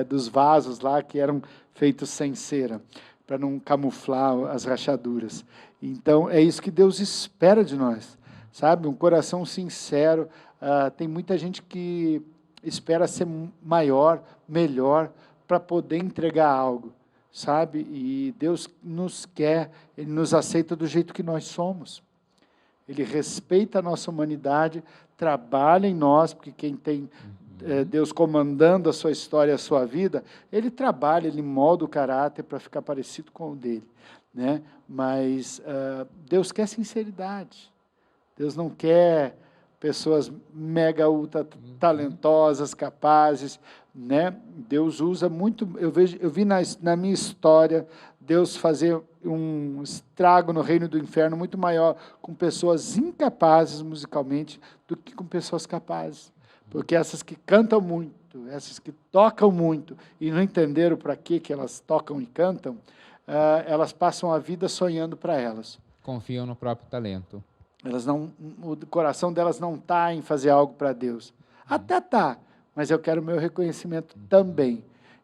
dos vasos lá que eram feitos sem cera, para não camuflar as rachaduras. Então, é isso que Deus espera de nós, sabe? Um coração sincero. Tem muita gente que espera ser maior, melhor, para poder entregar algo, sabe? E Deus nos quer, Ele nos aceita do jeito que nós somos. Ele respeita a nossa humanidade, trabalha em nós, porque quem tem Deus comandando a sua história, a sua vida, Ele trabalha, Ele molda o caráter para ficar parecido com o dele, né? Mas Deus quer sinceridade. Deus não quer pessoas mega ultra talentosas, capazes, né? Deus usa muito. Eu vi na minha história Deus fazer um estrago no reino do inferno muito maior com pessoas incapazes musicalmente do que com pessoas capazes, porque essas que cantam muito, essas que tocam muito e não entenderam para que elas tocam e cantam, elas passam a vida sonhando para elas. Confiam no próprio talento. O coração delas não está em fazer algo para Deus. Até tá, mas eu quero o meu reconhecimento também.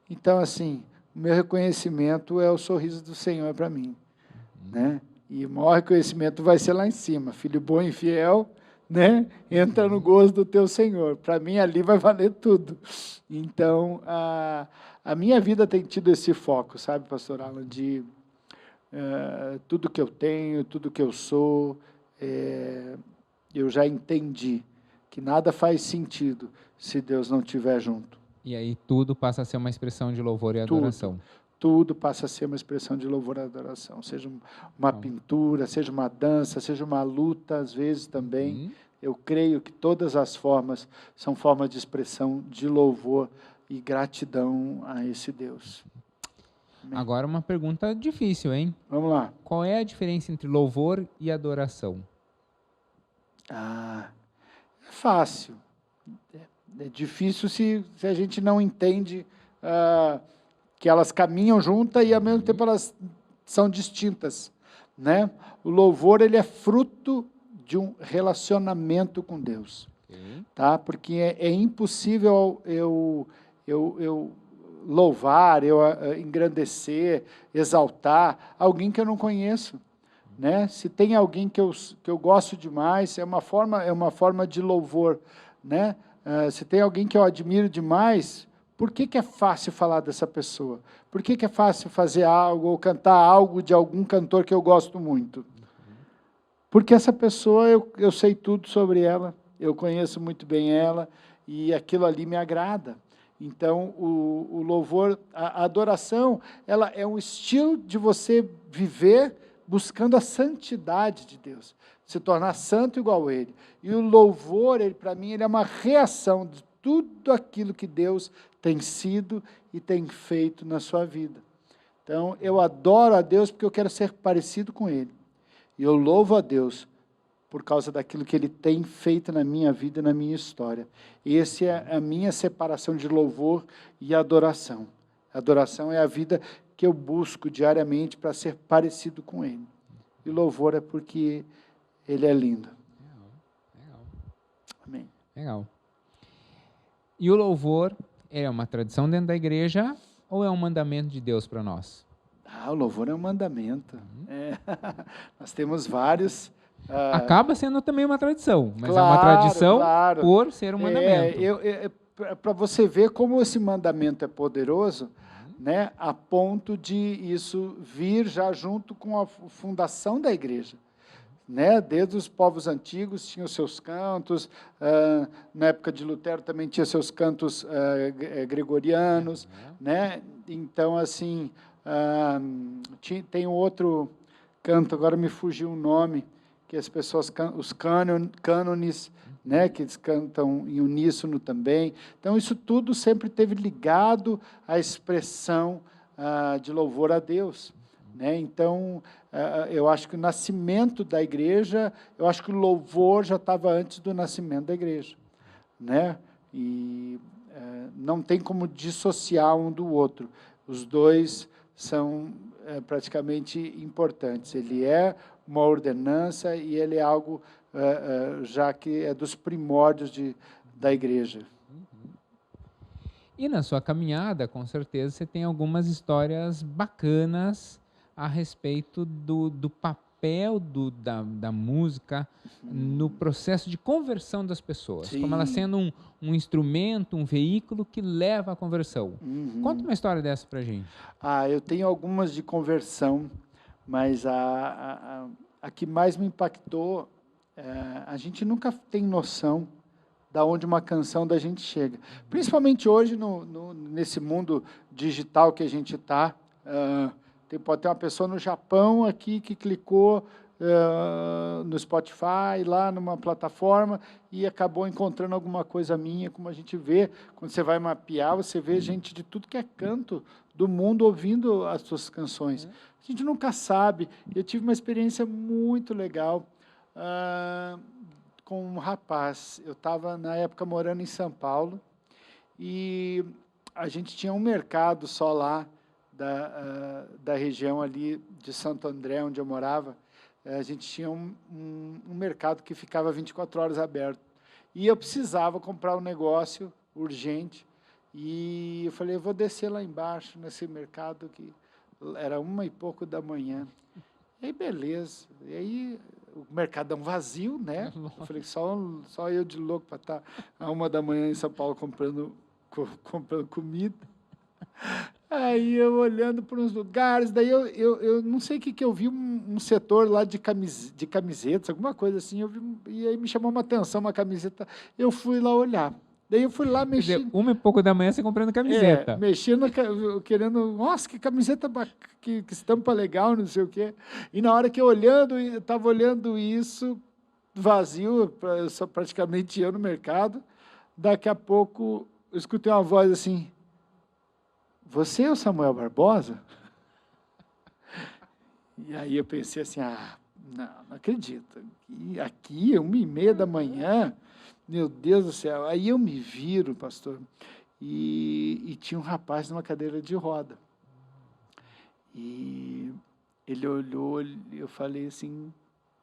Então, assim, o meu reconhecimento é o sorriso do Senhor para mim, né? E o maior reconhecimento vai ser lá em cima. Filho bom e fiel, né? Entra no gozo do teu Senhor. Para mim, ali vai valer tudo. Então, a minha vida tem tido esse foco, sabe, pastor Alan, de tudo que eu tenho, tudo que eu sou, eu já entendi que nada faz sentido se Deus não estiver junto. E aí tudo passa a ser uma expressão de louvor e adoração. Tudo passa a ser uma expressão de louvor e adoração. Seja uma pintura, seja uma dança, seja uma luta, às vezes também. Eu creio que todas as formas são formas de expressão de louvor e gratidão a esse Deus. Amém. Agora uma pergunta difícil, hein? Vamos lá. Qual é a diferença entre louvor e adoração? É fácil. É difícil se a gente não entende que elas caminham juntas e, ao mesmo tempo, elas são distintas, né? O louvor, ele é fruto de um relacionamento com Deus, tá? Porque é impossível eu louvar, eu engrandecer, exaltar alguém que eu não conheço, né? Se tem alguém que eu gosto demais, é uma forma de louvor, né? Se tem alguém que eu admiro demais, por que é fácil falar dessa pessoa? Por que é fácil fazer algo ou cantar algo de algum cantor que eu gosto muito? Porque essa pessoa, eu sei tudo sobre ela, eu conheço muito bem ela, e aquilo ali me agrada. Então, o louvor, a adoração, ela é um estilo de você viver buscando a santidade de Deus, se tornar santo igual a Ele. E o louvor, para mim, ele é uma reação de tudo aquilo que Deus tem sido e tem feito na sua vida. Então, eu adoro a Deus porque eu quero ser parecido com Ele. E eu louvo a Deus por causa daquilo que Ele tem feito na minha vida e na minha história. Essa é a minha separação de louvor e adoração. Adoração é a vida que eu busco diariamente para ser parecido com Ele. E louvor é porque Ele é lindo. Legal. Amém. Legal. E o louvor é uma tradição dentro da igreja ou é um mandamento de Deus para nós? O louvor é um mandamento. Nós temos vários. Acaba sendo também uma tradição, mas claro, é uma tradição por ser um mandamento. Para você ver como esse mandamento é poderoso, né, a ponto de isso vir já junto com a fundação da igreja. Né? Desde os povos antigos tinham seus cantos, na época de Lutero também tinha seus cantos gregorianos, né? Então, assim, tem um outro canto, agora me fugiu o nome, que as pessoas, os cânones, né, que eles cantam em uníssono também. Então, isso tudo sempre esteve ligado à expressão de louvor a Deus. Né? Então, eu acho que o nascimento da igreja, eu acho que o louvor já estava antes do nascimento da igreja. Né? e não tem como dissociar um do outro. Os dois são praticamente importantes. Ele é uma ordenança e ele é algo já que é dos primórdios da igreja. E na sua caminhada, com certeza, você tem algumas histórias bacanas a respeito do papel da música no processo de conversão das pessoas, como ela Sim. sendo um instrumento, um veículo que leva à conversão. Conta uma história dessa pra gente. Eu tenho algumas de conversão, mas a que mais me impactou, a gente nunca tem noção da onde uma canção da gente chega. Principalmente hoje, nesse mundo digital que a gente está. Pode ter uma pessoa no Japão aqui que clicou no Spotify, lá numa plataforma, e acabou encontrando alguma coisa minha, como a gente vê, quando você vai mapear, você vê gente de tudo que é canto do mundo ouvindo as suas canções. A gente nunca sabe. Eu tive uma experiência muito legal com um rapaz. Eu estava, na época, morando em São Paulo, e a gente tinha um mercado só lá, da região ali de Santo André, onde eu morava. A gente tinha um mercado que ficava 24 horas aberto. E eu precisava comprar um negócio urgente, e eu falei, eu vou descer lá embaixo, nesse mercado, que era 1h pouco da manhã. E aí, beleza. E aí, o mercadão vazio, né? Eu falei, só eu de louco para estar à 1h da manhã em São Paulo comprando comida. Aí eu olhando para uns lugares, daí eu não sei o que eu vi, um setor lá de camisetas, alguma coisa assim, e aí me chamou uma atenção, uma camiseta, eu fui lá olhar. Daí eu fui lá mexer. Quer dizer, 1h pouco da manhã você comprando camiseta. Mexendo, querendo, nossa, que camiseta, que estampa legal, não sei o quê. E na hora que eu estava olhando isso, vazio, só praticamente eu no mercado, daqui a pouco eu escutei uma voz assim, você é o Samuel Barbosa? E aí eu pensei assim, não acredito. E aqui, 1h30 da manhã, meu Deus do céu. Aí eu me viro, pastor, e tinha um rapaz numa cadeira de roda. E ele olhou, e eu falei assim,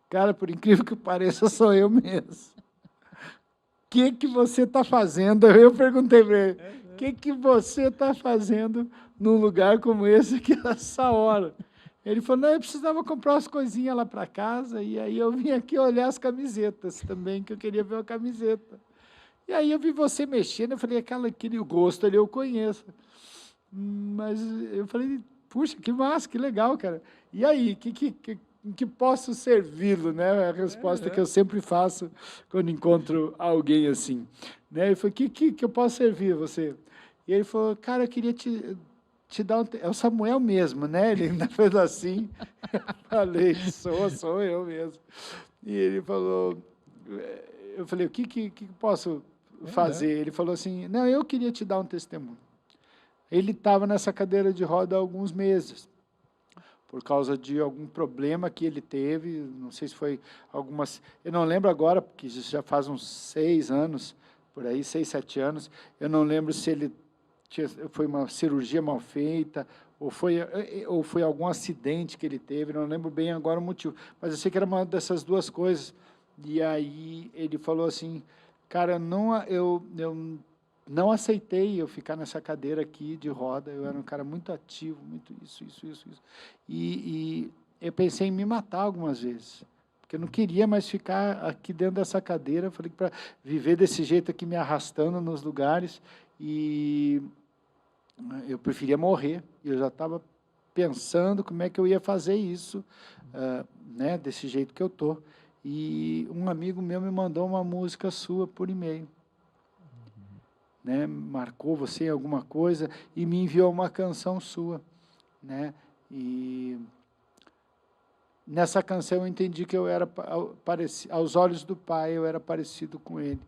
cara, por incrível que pareça, sou eu mesmo. O que você está fazendo? Eu perguntei para ele, o que você está fazendo num lugar como esse aqui nessa hora? Ele falou, não, eu precisava comprar umas coisinhas lá para casa, e aí eu vim aqui olhar as camisetas também, que eu queria ver uma camiseta. E aí eu vi você mexendo, eu falei, aquele gosto ali eu conheço. Mas eu falei, puxa, que massa, que legal, cara. E aí, que posso servi-lo, né? A resposta que eu sempre faço quando encontro alguém assim. Né? Eu falei, que eu posso servir você? E ele falou, cara, eu queria te dar é o Samuel mesmo, né? Ele ainda fez assim. Eu falei, sou eu mesmo. E ele falou, eu falei, o que posso fazer? Ele falou assim, não, eu queria te dar um testemunho. Ele estava nessa cadeira de roda há alguns meses, por causa de algum problema que ele teve, não sei se foi eu não lembro agora, porque já faz uns 6 anos, por aí, 6, 7 anos, eu não lembro se foi uma cirurgia mal feita, ou foi algum acidente que ele teve, não lembro bem agora o motivo, mas eu sei que era uma dessas duas coisas. E aí ele falou assim, cara, eu não aceitei eu ficar nessa cadeira aqui de roda, eu era um cara muito ativo, muito isso. E eu pensei em me matar algumas vezes, porque eu não queria mais ficar aqui dentro dessa cadeira, eu falei para viver desse jeito aqui, me arrastando nos lugares, e eu preferia morrer, eu já estava pensando como é que eu ia fazer isso, né, desse jeito que eu estou. E um amigo meu me mandou uma música sua por e-mail. Né, marcou você em alguma coisa e me enviou uma canção sua, né? E nessa canção eu entendi que eu era aos olhos do Pai, eu era parecido com ele,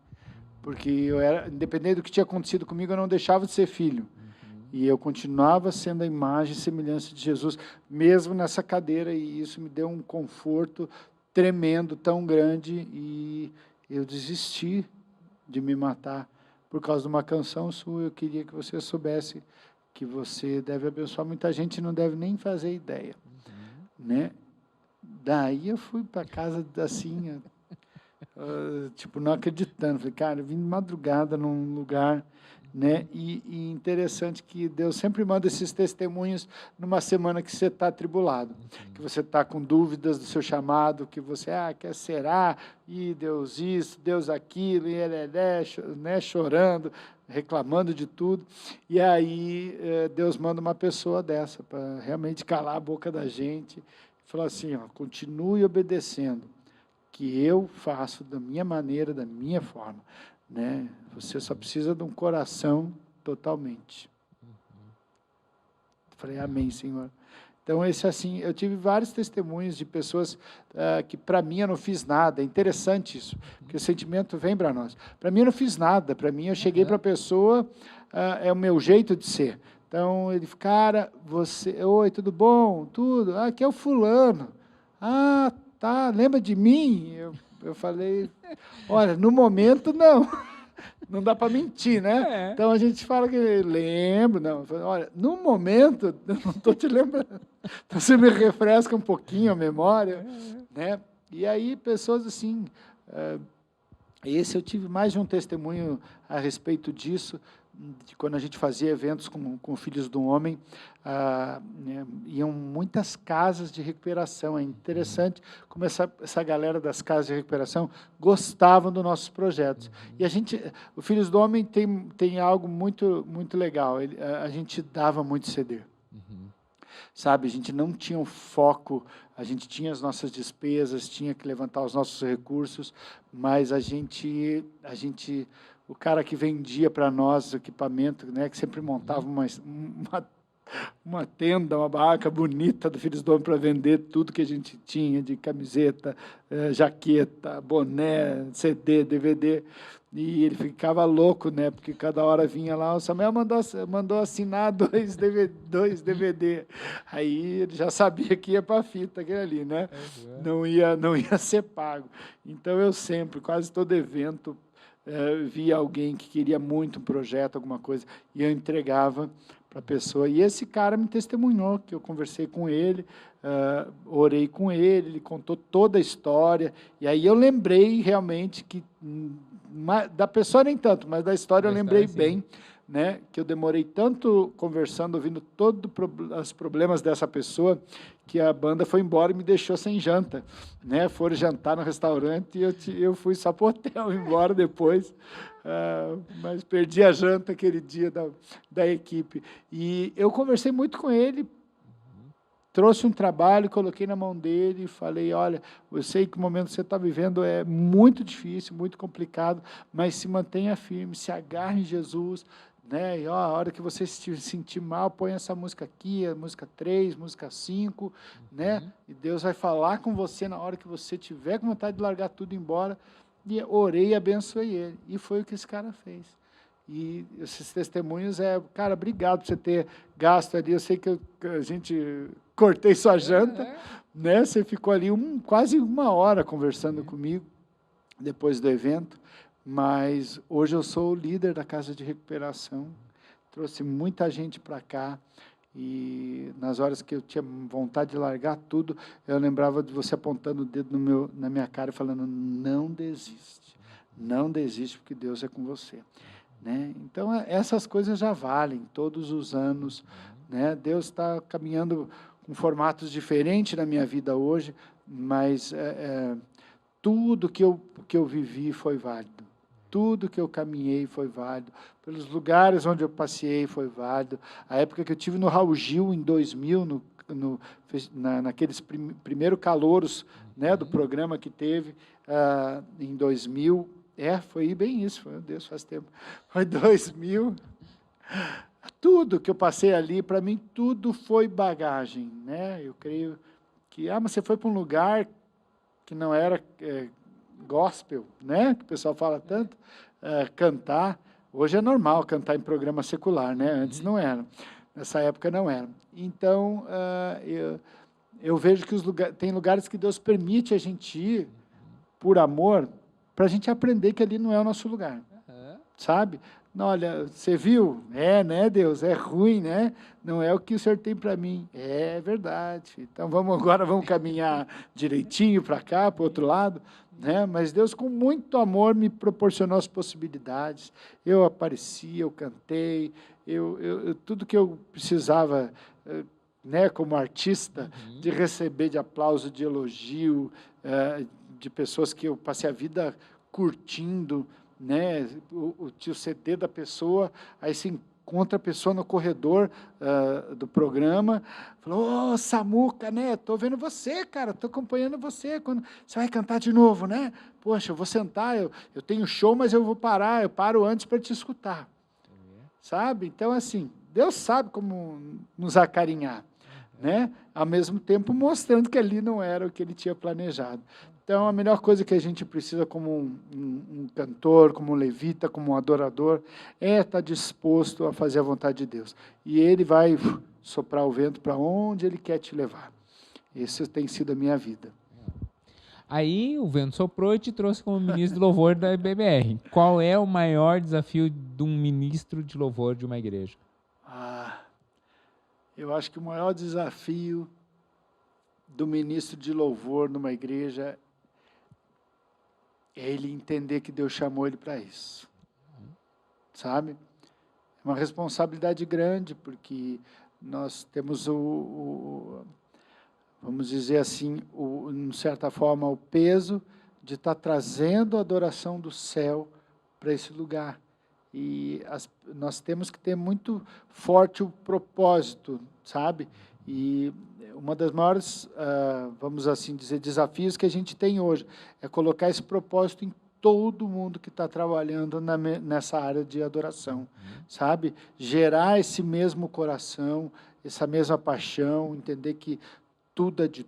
porque eu era, independente do que tinha acontecido comigo, eu não deixava de ser filho. E eu continuava sendo a imagem e semelhança de Jesus, mesmo nessa cadeira, e isso me deu um conforto tremendo, tão grande, e eu desisti de me matar, por causa de uma canção sua, eu queria que você soubesse que você deve abençoar muita gente e não deve nem fazer ideia, né? Daí eu fui para casa assim, tipo, não acreditando. Falei, cara, eu vim de madrugada num lugar, né? E interessante que Deus sempre manda esses testemunhos numa semana que você está atribulado, que você está com dúvidas do seu chamado, que você, quer será? E Deus isso, Deus aquilo, e ele né, chorando, reclamando de tudo. E aí Deus manda uma pessoa dessa para realmente calar a boca da gente. Falou assim, continue obedecendo, que eu faço da minha maneira, da minha forma, né? Você só precisa de um coração totalmente. Falei, amém, Senhor. Então, esse assim, eu tive vários testemunhos de pessoas que para mim eu não fiz nada. É interessante isso, porque o sentimento vem para nós. Para mim eu não fiz nada, para mim eu cheguei para a pessoa, é o meu jeito de ser. Então, ele, cara, você, oi, tudo bom? Tudo? Aqui é o fulano. Tá, lembra de mim? Eu falei, olha, no momento não. Não dá para mentir, né? Então a gente fala que lembro, não. Eu falei, olha, no momento, eu não estou te lembrando. Então você me refresca um pouquinho a memória, né? E aí, pessoas assim. Esse eu tive mais de um testemunho a respeito disso, de quando a gente fazia eventos com Filhos do Homem, né, iam muitas casas de recuperação. É interessante como essa galera das casas de recuperação gostavam dos nossos projetos. E o Filhos do Homem tem algo muito, muito legal, a gente dava muito CD. Sabe, a gente não tinha um foco, a gente tinha as nossas despesas, tinha que levantar os nossos recursos, mas o cara que vendia para nós o equipamento, né, que sempre montava uma tenda, uma barraca bonita do Filhos do Homem para vender tudo que a gente tinha, de camiseta, jaqueta, boné, CD, DVD, e ele ficava louco, né, porque cada hora vinha lá, o Samuel mandou assinar dois DVD, aí ele já sabia que ia para a fita aquele ali, né, não ia ser pago. Então eu sempre, quase todo evento, via alguém que queria muito um projeto, alguma coisa, e eu entregava para a pessoa. E esse cara me testemunhou, que eu conversei com ele, orei com ele contou toda a história, e aí eu lembrei realmente que, da pessoa nem tanto, mas da história eu lembrei bem, né, que eu demorei tanto conversando, ouvindo todos os problemas dessa pessoa, que a banda foi embora e me deixou sem janta, né? Foram jantar no restaurante e eu fui só para o hotel, embora depois, mas perdi a janta aquele dia da equipe. E eu conversei muito com ele, trouxe um trabalho, coloquei na mão dele e falei, olha, eu sei que o momento que você está vivendo é muito difícil, muito complicado, mas se mantenha firme, se agarre em Jesus, né? E, a hora que você se sentir mal, põe essa música aqui, a música 3, música 5, né? E Deus vai falar com você na hora que você tiver com vontade de largar tudo e ir embora. E orei e abençoei ele. E foi o que esse cara fez. E esses testemunhos cara, obrigado por você ter gasto ali. Eu sei que a gente cortei sua janta, né? Você ficou ali quase uma hora conversando comigo depois do evento. Mas hoje eu sou o líder da Casa de Recuperação, trouxe muita gente para cá, e nas horas que eu tinha vontade de largar tudo, eu lembrava de você apontando o dedo na minha cara e falando, não desiste, porque Deus é com você. Né? Então, essas coisas já valem todos os anos. Né? Deus está caminhando com formatos diferentes na minha vida hoje, mas tudo que eu vivi foi válido. Tudo que eu caminhei foi válido. Pelos lugares onde eu passei foi válido. A época que eu tive no Raul Gil, em 2000, naqueles primeiros calouros, né, do programa que teve em 2000. Foi bem isso. Meu Deus, faz tempo. Foi 2000. Tudo que eu passei ali, para mim, tudo foi bagagem. Né? Eu creio que... mas você foi para um lugar que não era... gospel, né? Que o pessoal fala tanto, cantar. Hoje é normal cantar em programa secular, né? Antes não era. Nessa época não era. Então, eu vejo que tem lugares que Deus permite a gente ir por amor, para a gente aprender que ali não é o nosso lugar. Sabe? Não, olha, você viu? É, né, Deus? É ruim, né? Não é o que o Senhor tem para mim. É verdade. Então agora vamos caminhar direitinho para cá, para o outro lado, né? Mas Deus, com muito amor, me proporcionou as possibilidades. Eu apareci, eu cantei, tudo que eu precisava, né, como artista, de receber de aplauso, de elogio, de pessoas que eu passei a vida curtindo, né, o CD da pessoa, aí se encontra a pessoa no corredor do programa, falou, ô, Samuca, né, tô vendo você, cara, tô acompanhando você, quando você vai cantar de novo, né? Poxa, eu vou sentar, eu tenho show, mas eu vou parar, eu paro antes para te escutar, sabe? Então, assim, Deus sabe como nos acarinhar, né? Ao mesmo tempo mostrando que ali não era o que ele tinha planejado. Então, a melhor coisa que a gente precisa como um cantor, como um levita, como um adorador, é estar disposto a fazer a vontade de Deus. E ele vai soprar o vento para onde ele quer te levar. Essa tem sido a minha vida. Aí o vento soprou e te trouxe como ministro de louvor da IBBR. Qual é o maior desafio de um ministro de louvor de uma igreja? Eu acho que o maior desafio do ministro de louvor numa igreja é ele entender que Deus chamou ele para isso, sabe? É uma responsabilidade grande, porque nós temos vamos dizer assim, de certa forma, o peso de estar trazendo a adoração do céu para esse lugar. E nós temos que ter muito forte o propósito, sabe? E uma das maiores, vamos assim dizer, desafios que a gente tem hoje é colocar esse propósito em todo mundo que está trabalhando nessa área de adoração, sabe? Gerar esse mesmo coração, essa mesma paixão, entender que tudo é de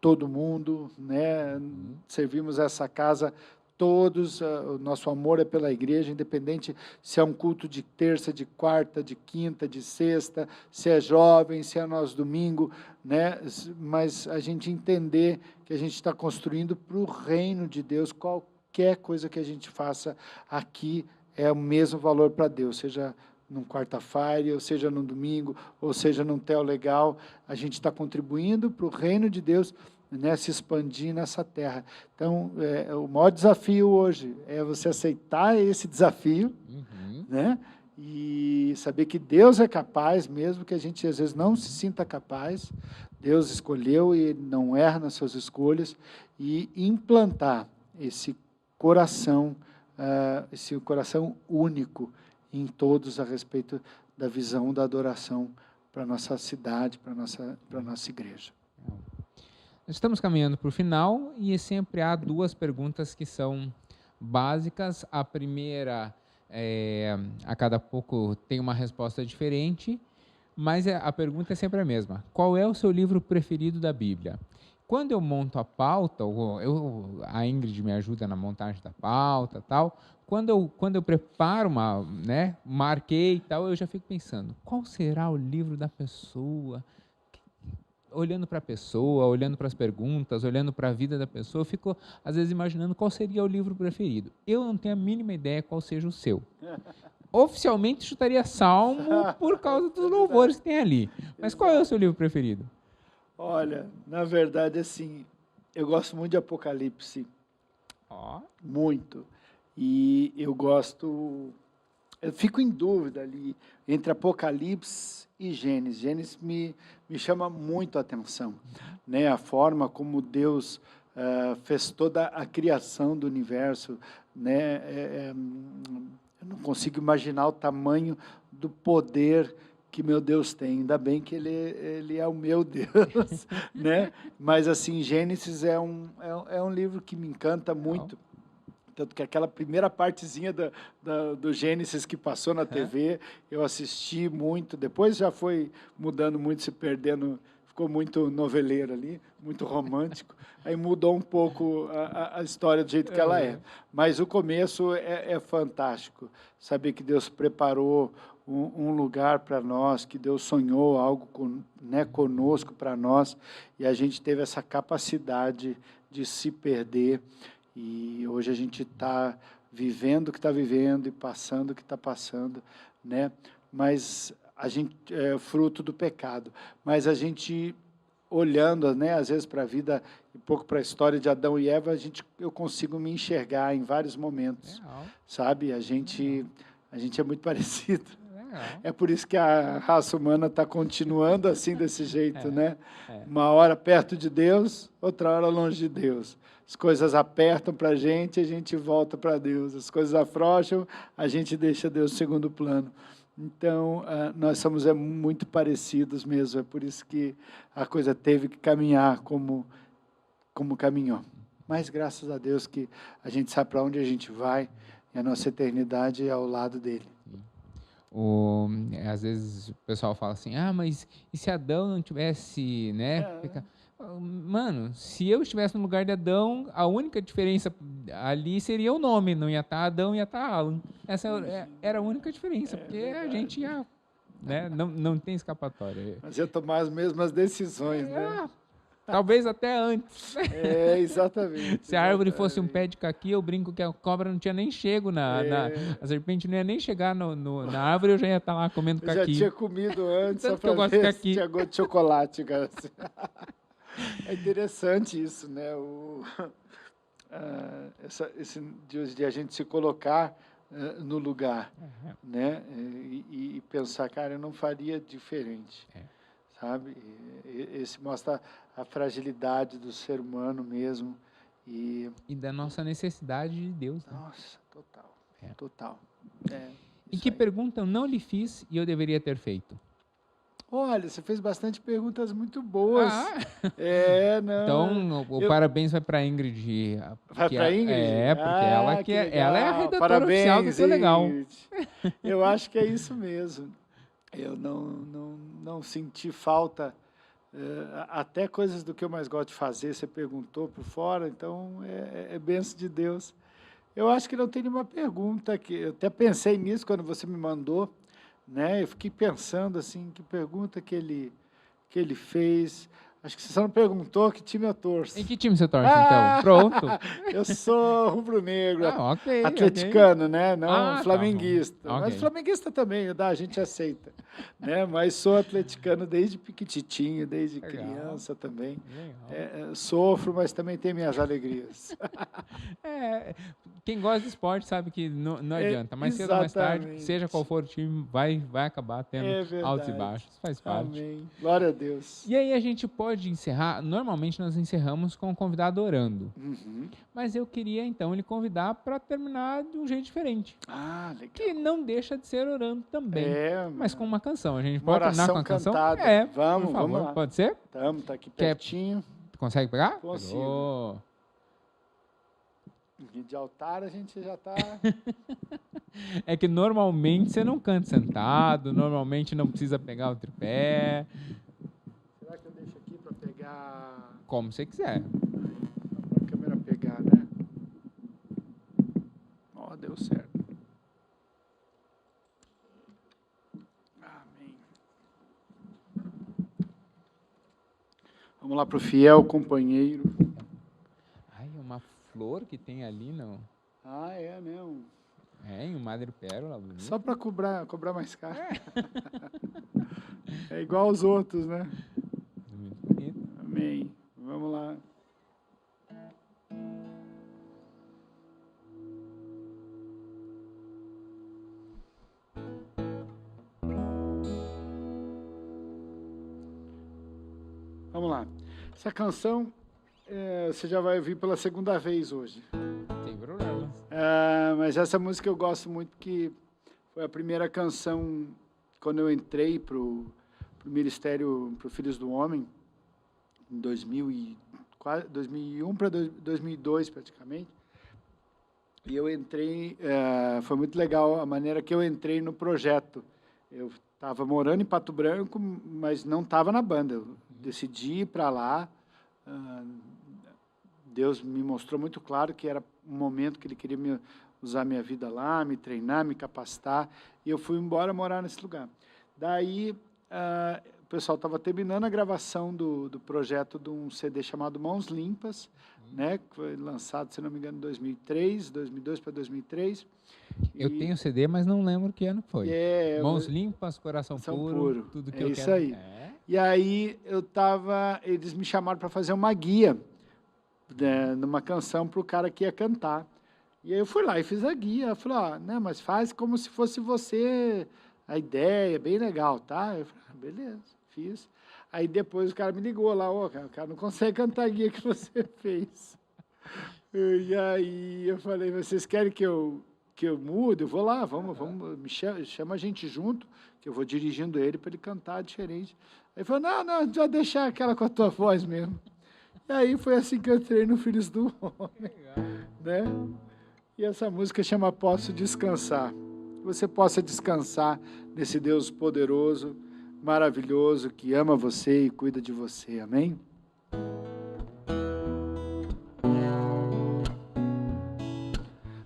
todo mundo, né? Servimos essa casa todos, o nosso amor é pela igreja, independente se é um culto de terça, de quarta, de quinta, de sexta, se é jovem, se é nosso domingo, né? Mas a gente entender que a gente está construindo para o reino de Deus, qualquer coisa que a gente faça aqui é o mesmo valor para Deus, seja num quarta-feira, ou seja num domingo, ou seja num Teo Legal, a gente está contribuindo para o reino de Deus, né, se expandir nessa terra. Então, o maior desafio hoje é você aceitar esse desafio, né, e saber que Deus é capaz, mesmo que a gente às vezes não se sinta capaz, Deus escolheu e não erra nas suas escolhas, e implantar esse coração único em todos a respeito da visão da adoração para a nossa cidade, para a nossa igreja. Estamos caminhando para o final e sempre há duas perguntas que são básicas. A primeira, a cada pouco tem uma resposta diferente, mas a pergunta é sempre a mesma. Qual é o seu livro preferido da Bíblia? Quando eu monto a pauta, a Ingrid me ajuda na montagem da pauta e tal, quando eu preparo marquei e tal, eu já fico pensando, qual será o livro da pessoa? Olhando para a pessoa, olhando para as perguntas, olhando para a vida da pessoa, eu fico, às vezes, imaginando qual seria o livro preferido. Eu não tenho a mínima ideia qual seja o seu. Oficialmente, chutaria Salmo por causa dos louvores que tem ali. Mas qual é o seu livro preferido? Olha, na verdade, assim, eu gosto muito de Apocalipse. Muito. E eu fico em dúvida ali entre Apocalipse e Gênesis. Gênesis me chama muito a atenção, né? A forma como Deus fez toda a criação do universo, né? Eu não consigo imaginar o tamanho do poder que meu Deus tem. Ainda bem que ele é o meu Deus, né? Mas assim, Gênesis é um livro que me encanta muito. Tanto que aquela primeira partezinha do Gênesis que passou na TV, eu assisti muito, depois já foi mudando muito, se perdendo, ficou muito noveleiro ali, muito romântico, aí mudou um pouco a história do jeito que ela é. Mas o começo é fantástico, saber que Deus preparou um lugar para nós, que Deus sonhou algo conosco para nós, e a gente teve essa capacidade de se perder. E hoje a gente está vivendo o que está vivendo e passando o que está passando, né? Mas a gente é fruto do pecado. Mas a gente olhando, né, às vezes para a vida, um pouco para a história de Adão e Eva, eu consigo me enxergar em vários momentos, Legal. sabe? A gente é muito parecido. Legal. É por isso que a raça humana está continuando assim, desse jeito, né? Uma hora perto de Deus, outra hora longe de Deus. As coisas apertam para a gente volta para Deus. As coisas afrouxam, a gente deixa Deus em segundo plano. Então, nós somos muito parecidos mesmo. É por isso que a coisa teve que caminhar como caminhou. Mas, graças a Deus, que a gente sabe para onde a gente vai e a nossa eternidade é ao lado dele. Às vezes o pessoal fala assim, mas e se Adão não tivesse, né? Mano, se eu estivesse no lugar de Adão, a única diferença ali seria o nome, não ia estar Adão, ia estar Alan. Essa era a única diferença, porque a gente ia, né? Não tem escapatória. Mas ia tomar as mesmas decisões, né? Talvez até antes. Exatamente. Se a árvore fosse um pé de caqui, eu brinco que a cobra não tinha nem chego a serpente não ia nem chegar na árvore, eu já ia estar lá comendo caqui. Eu já tinha comido antes, tanto só para ver se tinha gosto de chocolate, cara. É interessante isso, né? Esse de a gente se colocar no lugar, né? E pensar, cara, eu não faria diferente. Sabe? Esse mostra a fragilidade do ser humano mesmo. E da nossa necessidade de Deus. Né? Nossa, total. E que pergunta eu não lhe fiz e eu deveria ter feito? Olha, você fez bastante perguntas muito boas. Não. Então, parabéns vai para a Ingrid. Vai para a Ingrid? Porque ela é a redatora oficial do Teu Legal. Eu acho que é isso mesmo. Eu não senti falta, até coisas do que eu mais gosto de fazer, você perguntou por fora, então é bênção de Deus. Eu acho que não tem nenhuma pergunta, eu até pensei nisso quando você me mandou, né? Eu fiquei pensando assim, que pergunta que ele fez. Acho que você só não perguntou que time eu torço. Em que time você torce, então? Pronto. Eu sou rubro-negro, okay, atleticano, né? Não flamenguista. Tá mas flamenguista também, a gente aceita. Né? Mas sou atleticano desde pequititinho, desde criança também. Sofro, mas também tenho minhas alegrias. Quem gosta de esporte sabe que não adianta. Mais cedo ou mais tarde, seja qual for o time, vai acabar tendo altos e baixos. Faz parte. Amém. Glória a Deus. E aí a gente pode encerrar, normalmente nós encerramos com o convidado orando. Mas eu queria então lhe convidar para terminar de um jeito diferente. Legal. Que não deixa de ser orando também. Mas com uma canção. A gente pode terminar com a canção? Cantada. Vamos, por favor. Vamos lá. Pode ser? Tá aqui pertinho. Consegue pegar? Consigo. De altar a gente já está... É que normalmente você não canta sentado, normalmente não precisa pegar o tripé. Será que eu deixo aqui para pegar... Como você quiser. Para a câmera pegar, né? Deu certo. Amém. Vamos lá para o fiel companheiro. Uma flor que tem ali, não? Não. Em madrepérola. Bonito. Só para cobrar mais caro. É igual aos outros, né? Muito bonito. Amém. Vamos lá. Vamos lá. Essa canção você já vai ouvir pela segunda vez hoje. Tem problemas. Mas essa música eu gosto muito, que foi a primeira canção quando eu entrei para o Ministério, para o Filhos do Homem, em 2001 para 2002 praticamente. E eu entrei, foi muito legal a maneira que eu entrei no projeto. Eu estava morando em Pato Branco, mas não estava na banda. Eu decidi ir para lá. Deus me mostrou muito claro que era um momento que Ele queria usar minha vida lá, me treinar, me capacitar, e eu fui embora morar nesse lugar. Daí, pessoal estava terminando a gravação do projeto de um CD chamado Mãos Limpas, né? Que foi lançado, se não me engano, em 2002 para 2003. Eu tenho CD, mas não lembro que ano foi. Mãos Limpas, Coração Puro, tudo que eu quero. Isso aí. E aí eles me chamaram para fazer uma guia, né, numa canção para o cara que ia cantar. E aí eu fui lá e fiz a guia. Eu falei, né, mas faz como se fosse você, a ideia, bem legal, tá? Eu falei, beleza, fiz. Aí depois o cara me ligou lá, o cara não consegue cantar a guia que você fez. E aí eu falei, vocês querem que eu mude? Eu vou lá, vamos chama a gente junto, que eu vou dirigindo ele para ele cantar diferente. Aí ele falou, não, já deixar aquela com a tua voz mesmo. E aí foi assim que eu entrei no Filhos do Homem. Né? E essa música chama Posso Descansar. Que você possa descansar nesse Deus poderoso, maravilhoso, que ama você e cuida de você. Amém?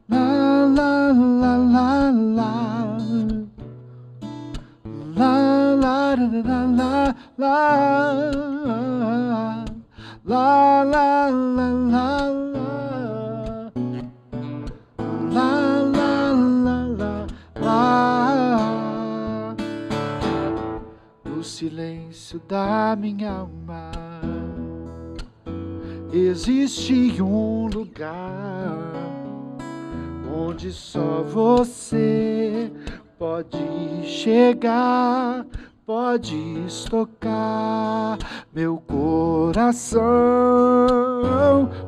La, la, la, la, la. La, la, la, la, la. La, la, la, la, la. La, la, la, la, la. No silêncio da minha alma existe um lugar onde só você pode chegar, podes tocar meu coração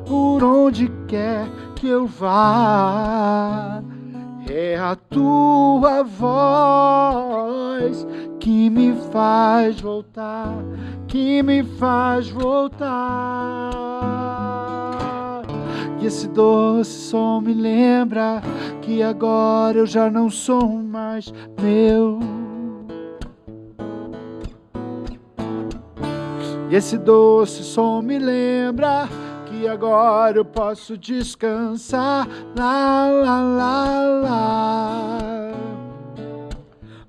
por onde quer que eu vá. É a tua voz que me faz voltar, que me faz voltar. E esse doce som me lembra que agora eu já não sou mais meu. E esse doce som me lembra que agora eu posso descansar. La, la, la, la.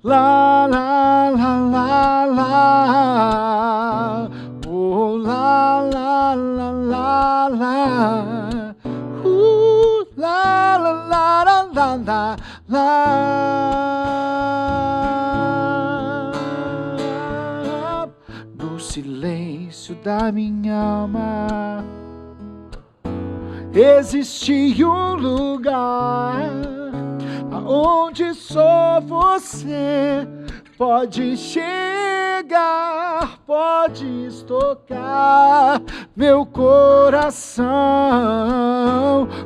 La, la, la, la, la. Oh, la, la, la, la, la. La, la, la, la, la, la, la. No silêncio da minha alma existe um lugar aonde só você pode chegar, podes tocar meu coração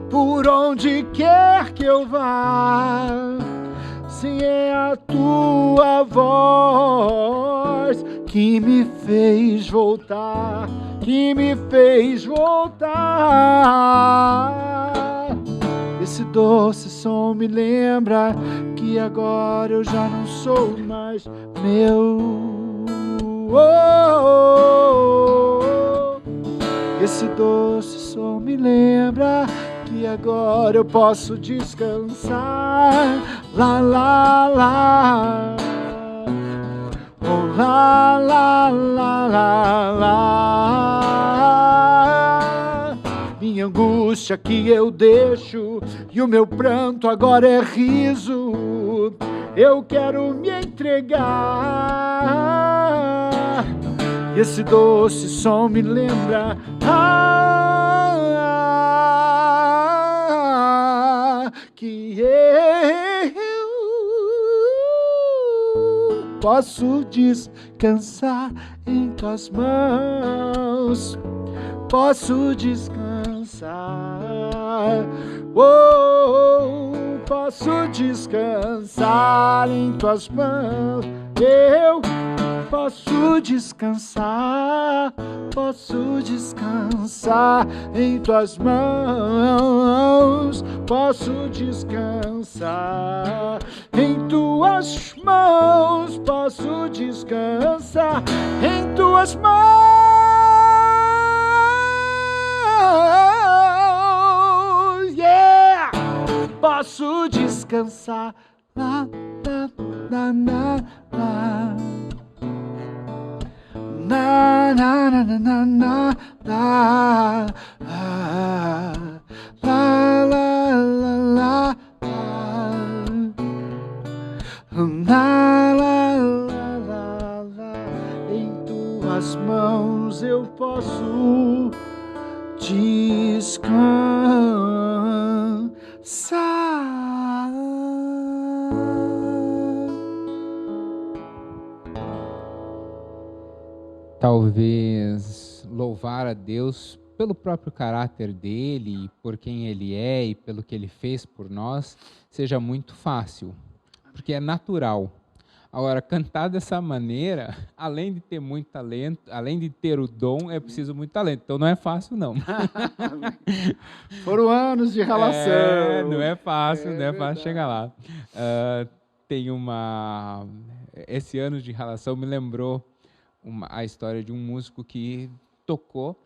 por onde quer que eu vá. Sim, é a tua voz que me fez voltar, que me fez voltar. Esse doce som me lembra que agora eu já não sou mais meu. Esse doce som me lembra que agora eu posso descansar. La, la, la. Oh, la, la, la, la, la. Minha angústia que eu deixo e o meu pranto agora é riso. Eu quero me entregar. Esse doce som me lembra que eu posso descansar em tuas mãos. Posso descansar. Posso descansar em tuas mãos. Eu posso descansar, posso descansar em tuas mãos. Posso descansar em tuas mãos. Posso descansar em tuas mãos. Yeah! Posso descansar. La, la, la, la, la. na na na na na na la la la la la la la la la. Em tuas mãos eu posso descansar. Talvez louvar a Deus pelo próprio caráter dele, por quem ele é e pelo que ele fez por nós, seja muito fácil, porque é natural. Agora, cantar dessa maneira, além de ter muito talento, além de ter o dom, é preciso muito talento. Então não é fácil, não. Foram anos de relação. Não é fácil, não é verdade. fácil chegar lá. Tem esse ano de relação me lembrou a história de um músico que tocou,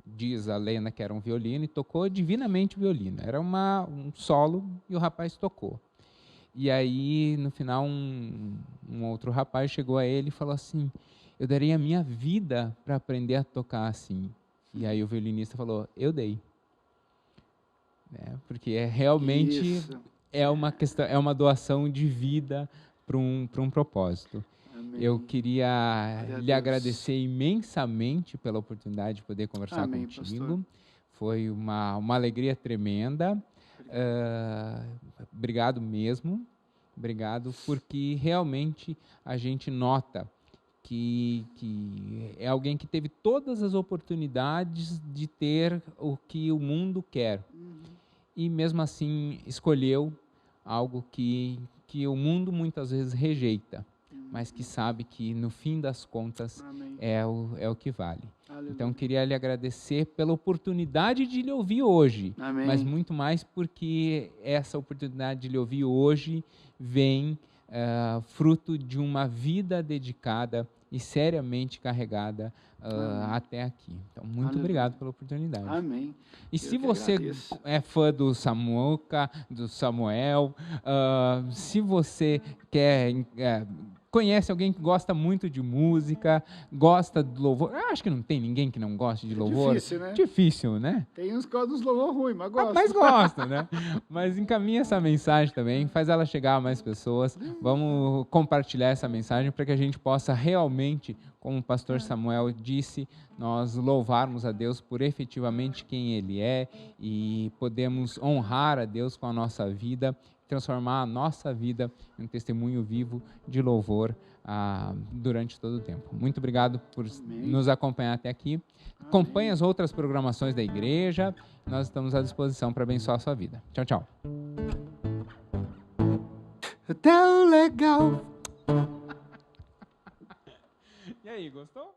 diz a lenda que era um violino, e tocou divinamente o violino. Era um solo e o rapaz tocou. E aí, no final, um outro rapaz chegou a ele e falou assim: eu daria a minha vida para aprender a tocar assim. E aí o violinista falou: eu dei. Porque realmente é uma questão, é uma doação de vida para um propósito. Amém. Eu queria lhe agradecer imensamente pela oportunidade de poder conversar Amém, contigo. pastor. Foi uma alegria tremenda. Obrigado mesmo. Obrigado, porque realmente a gente nota que é alguém que teve todas as oportunidades de ter o que o mundo quer. E mesmo assim escolheu algo que o mundo muitas vezes rejeita, mas que sabe que no fim das contas é o que vale. Aleluia. Então queria lhe agradecer pela oportunidade de lhe ouvir hoje, mas muito mais porque essa oportunidade de lhe ouvir hoje vem fruto de uma vida dedicada e seriamente carregada até aqui. Então, muito obrigado pela oportunidade. Amém. E se você é fã do Samuel, se você conhece alguém que gosta muito de música, gosta de louvor, eu acho que não tem ninguém que não goste de louvor. Difícil, né? Difícil, né? Tem uns que gostam dos louvor ruim, mas gosta. Mas gosta, né? Mas encaminha essa mensagem também, faz ela chegar a mais pessoas. Vamos compartilhar essa mensagem para que a gente possa realmente, como o pastor Samuel disse, nós louvarmos a Deus por efetivamente quem Ele é e podemos honrar a Deus com a nossa vida, transformar a nossa vida em um testemunho vivo de louvor durante todo o tempo. Muito obrigado por nos acompanhar até aqui. Acompanhe as outras programações da igreja. Nós estamos à disposição para abençoar a sua vida. Tchau, tchau. Tão legal. E aí, gostou?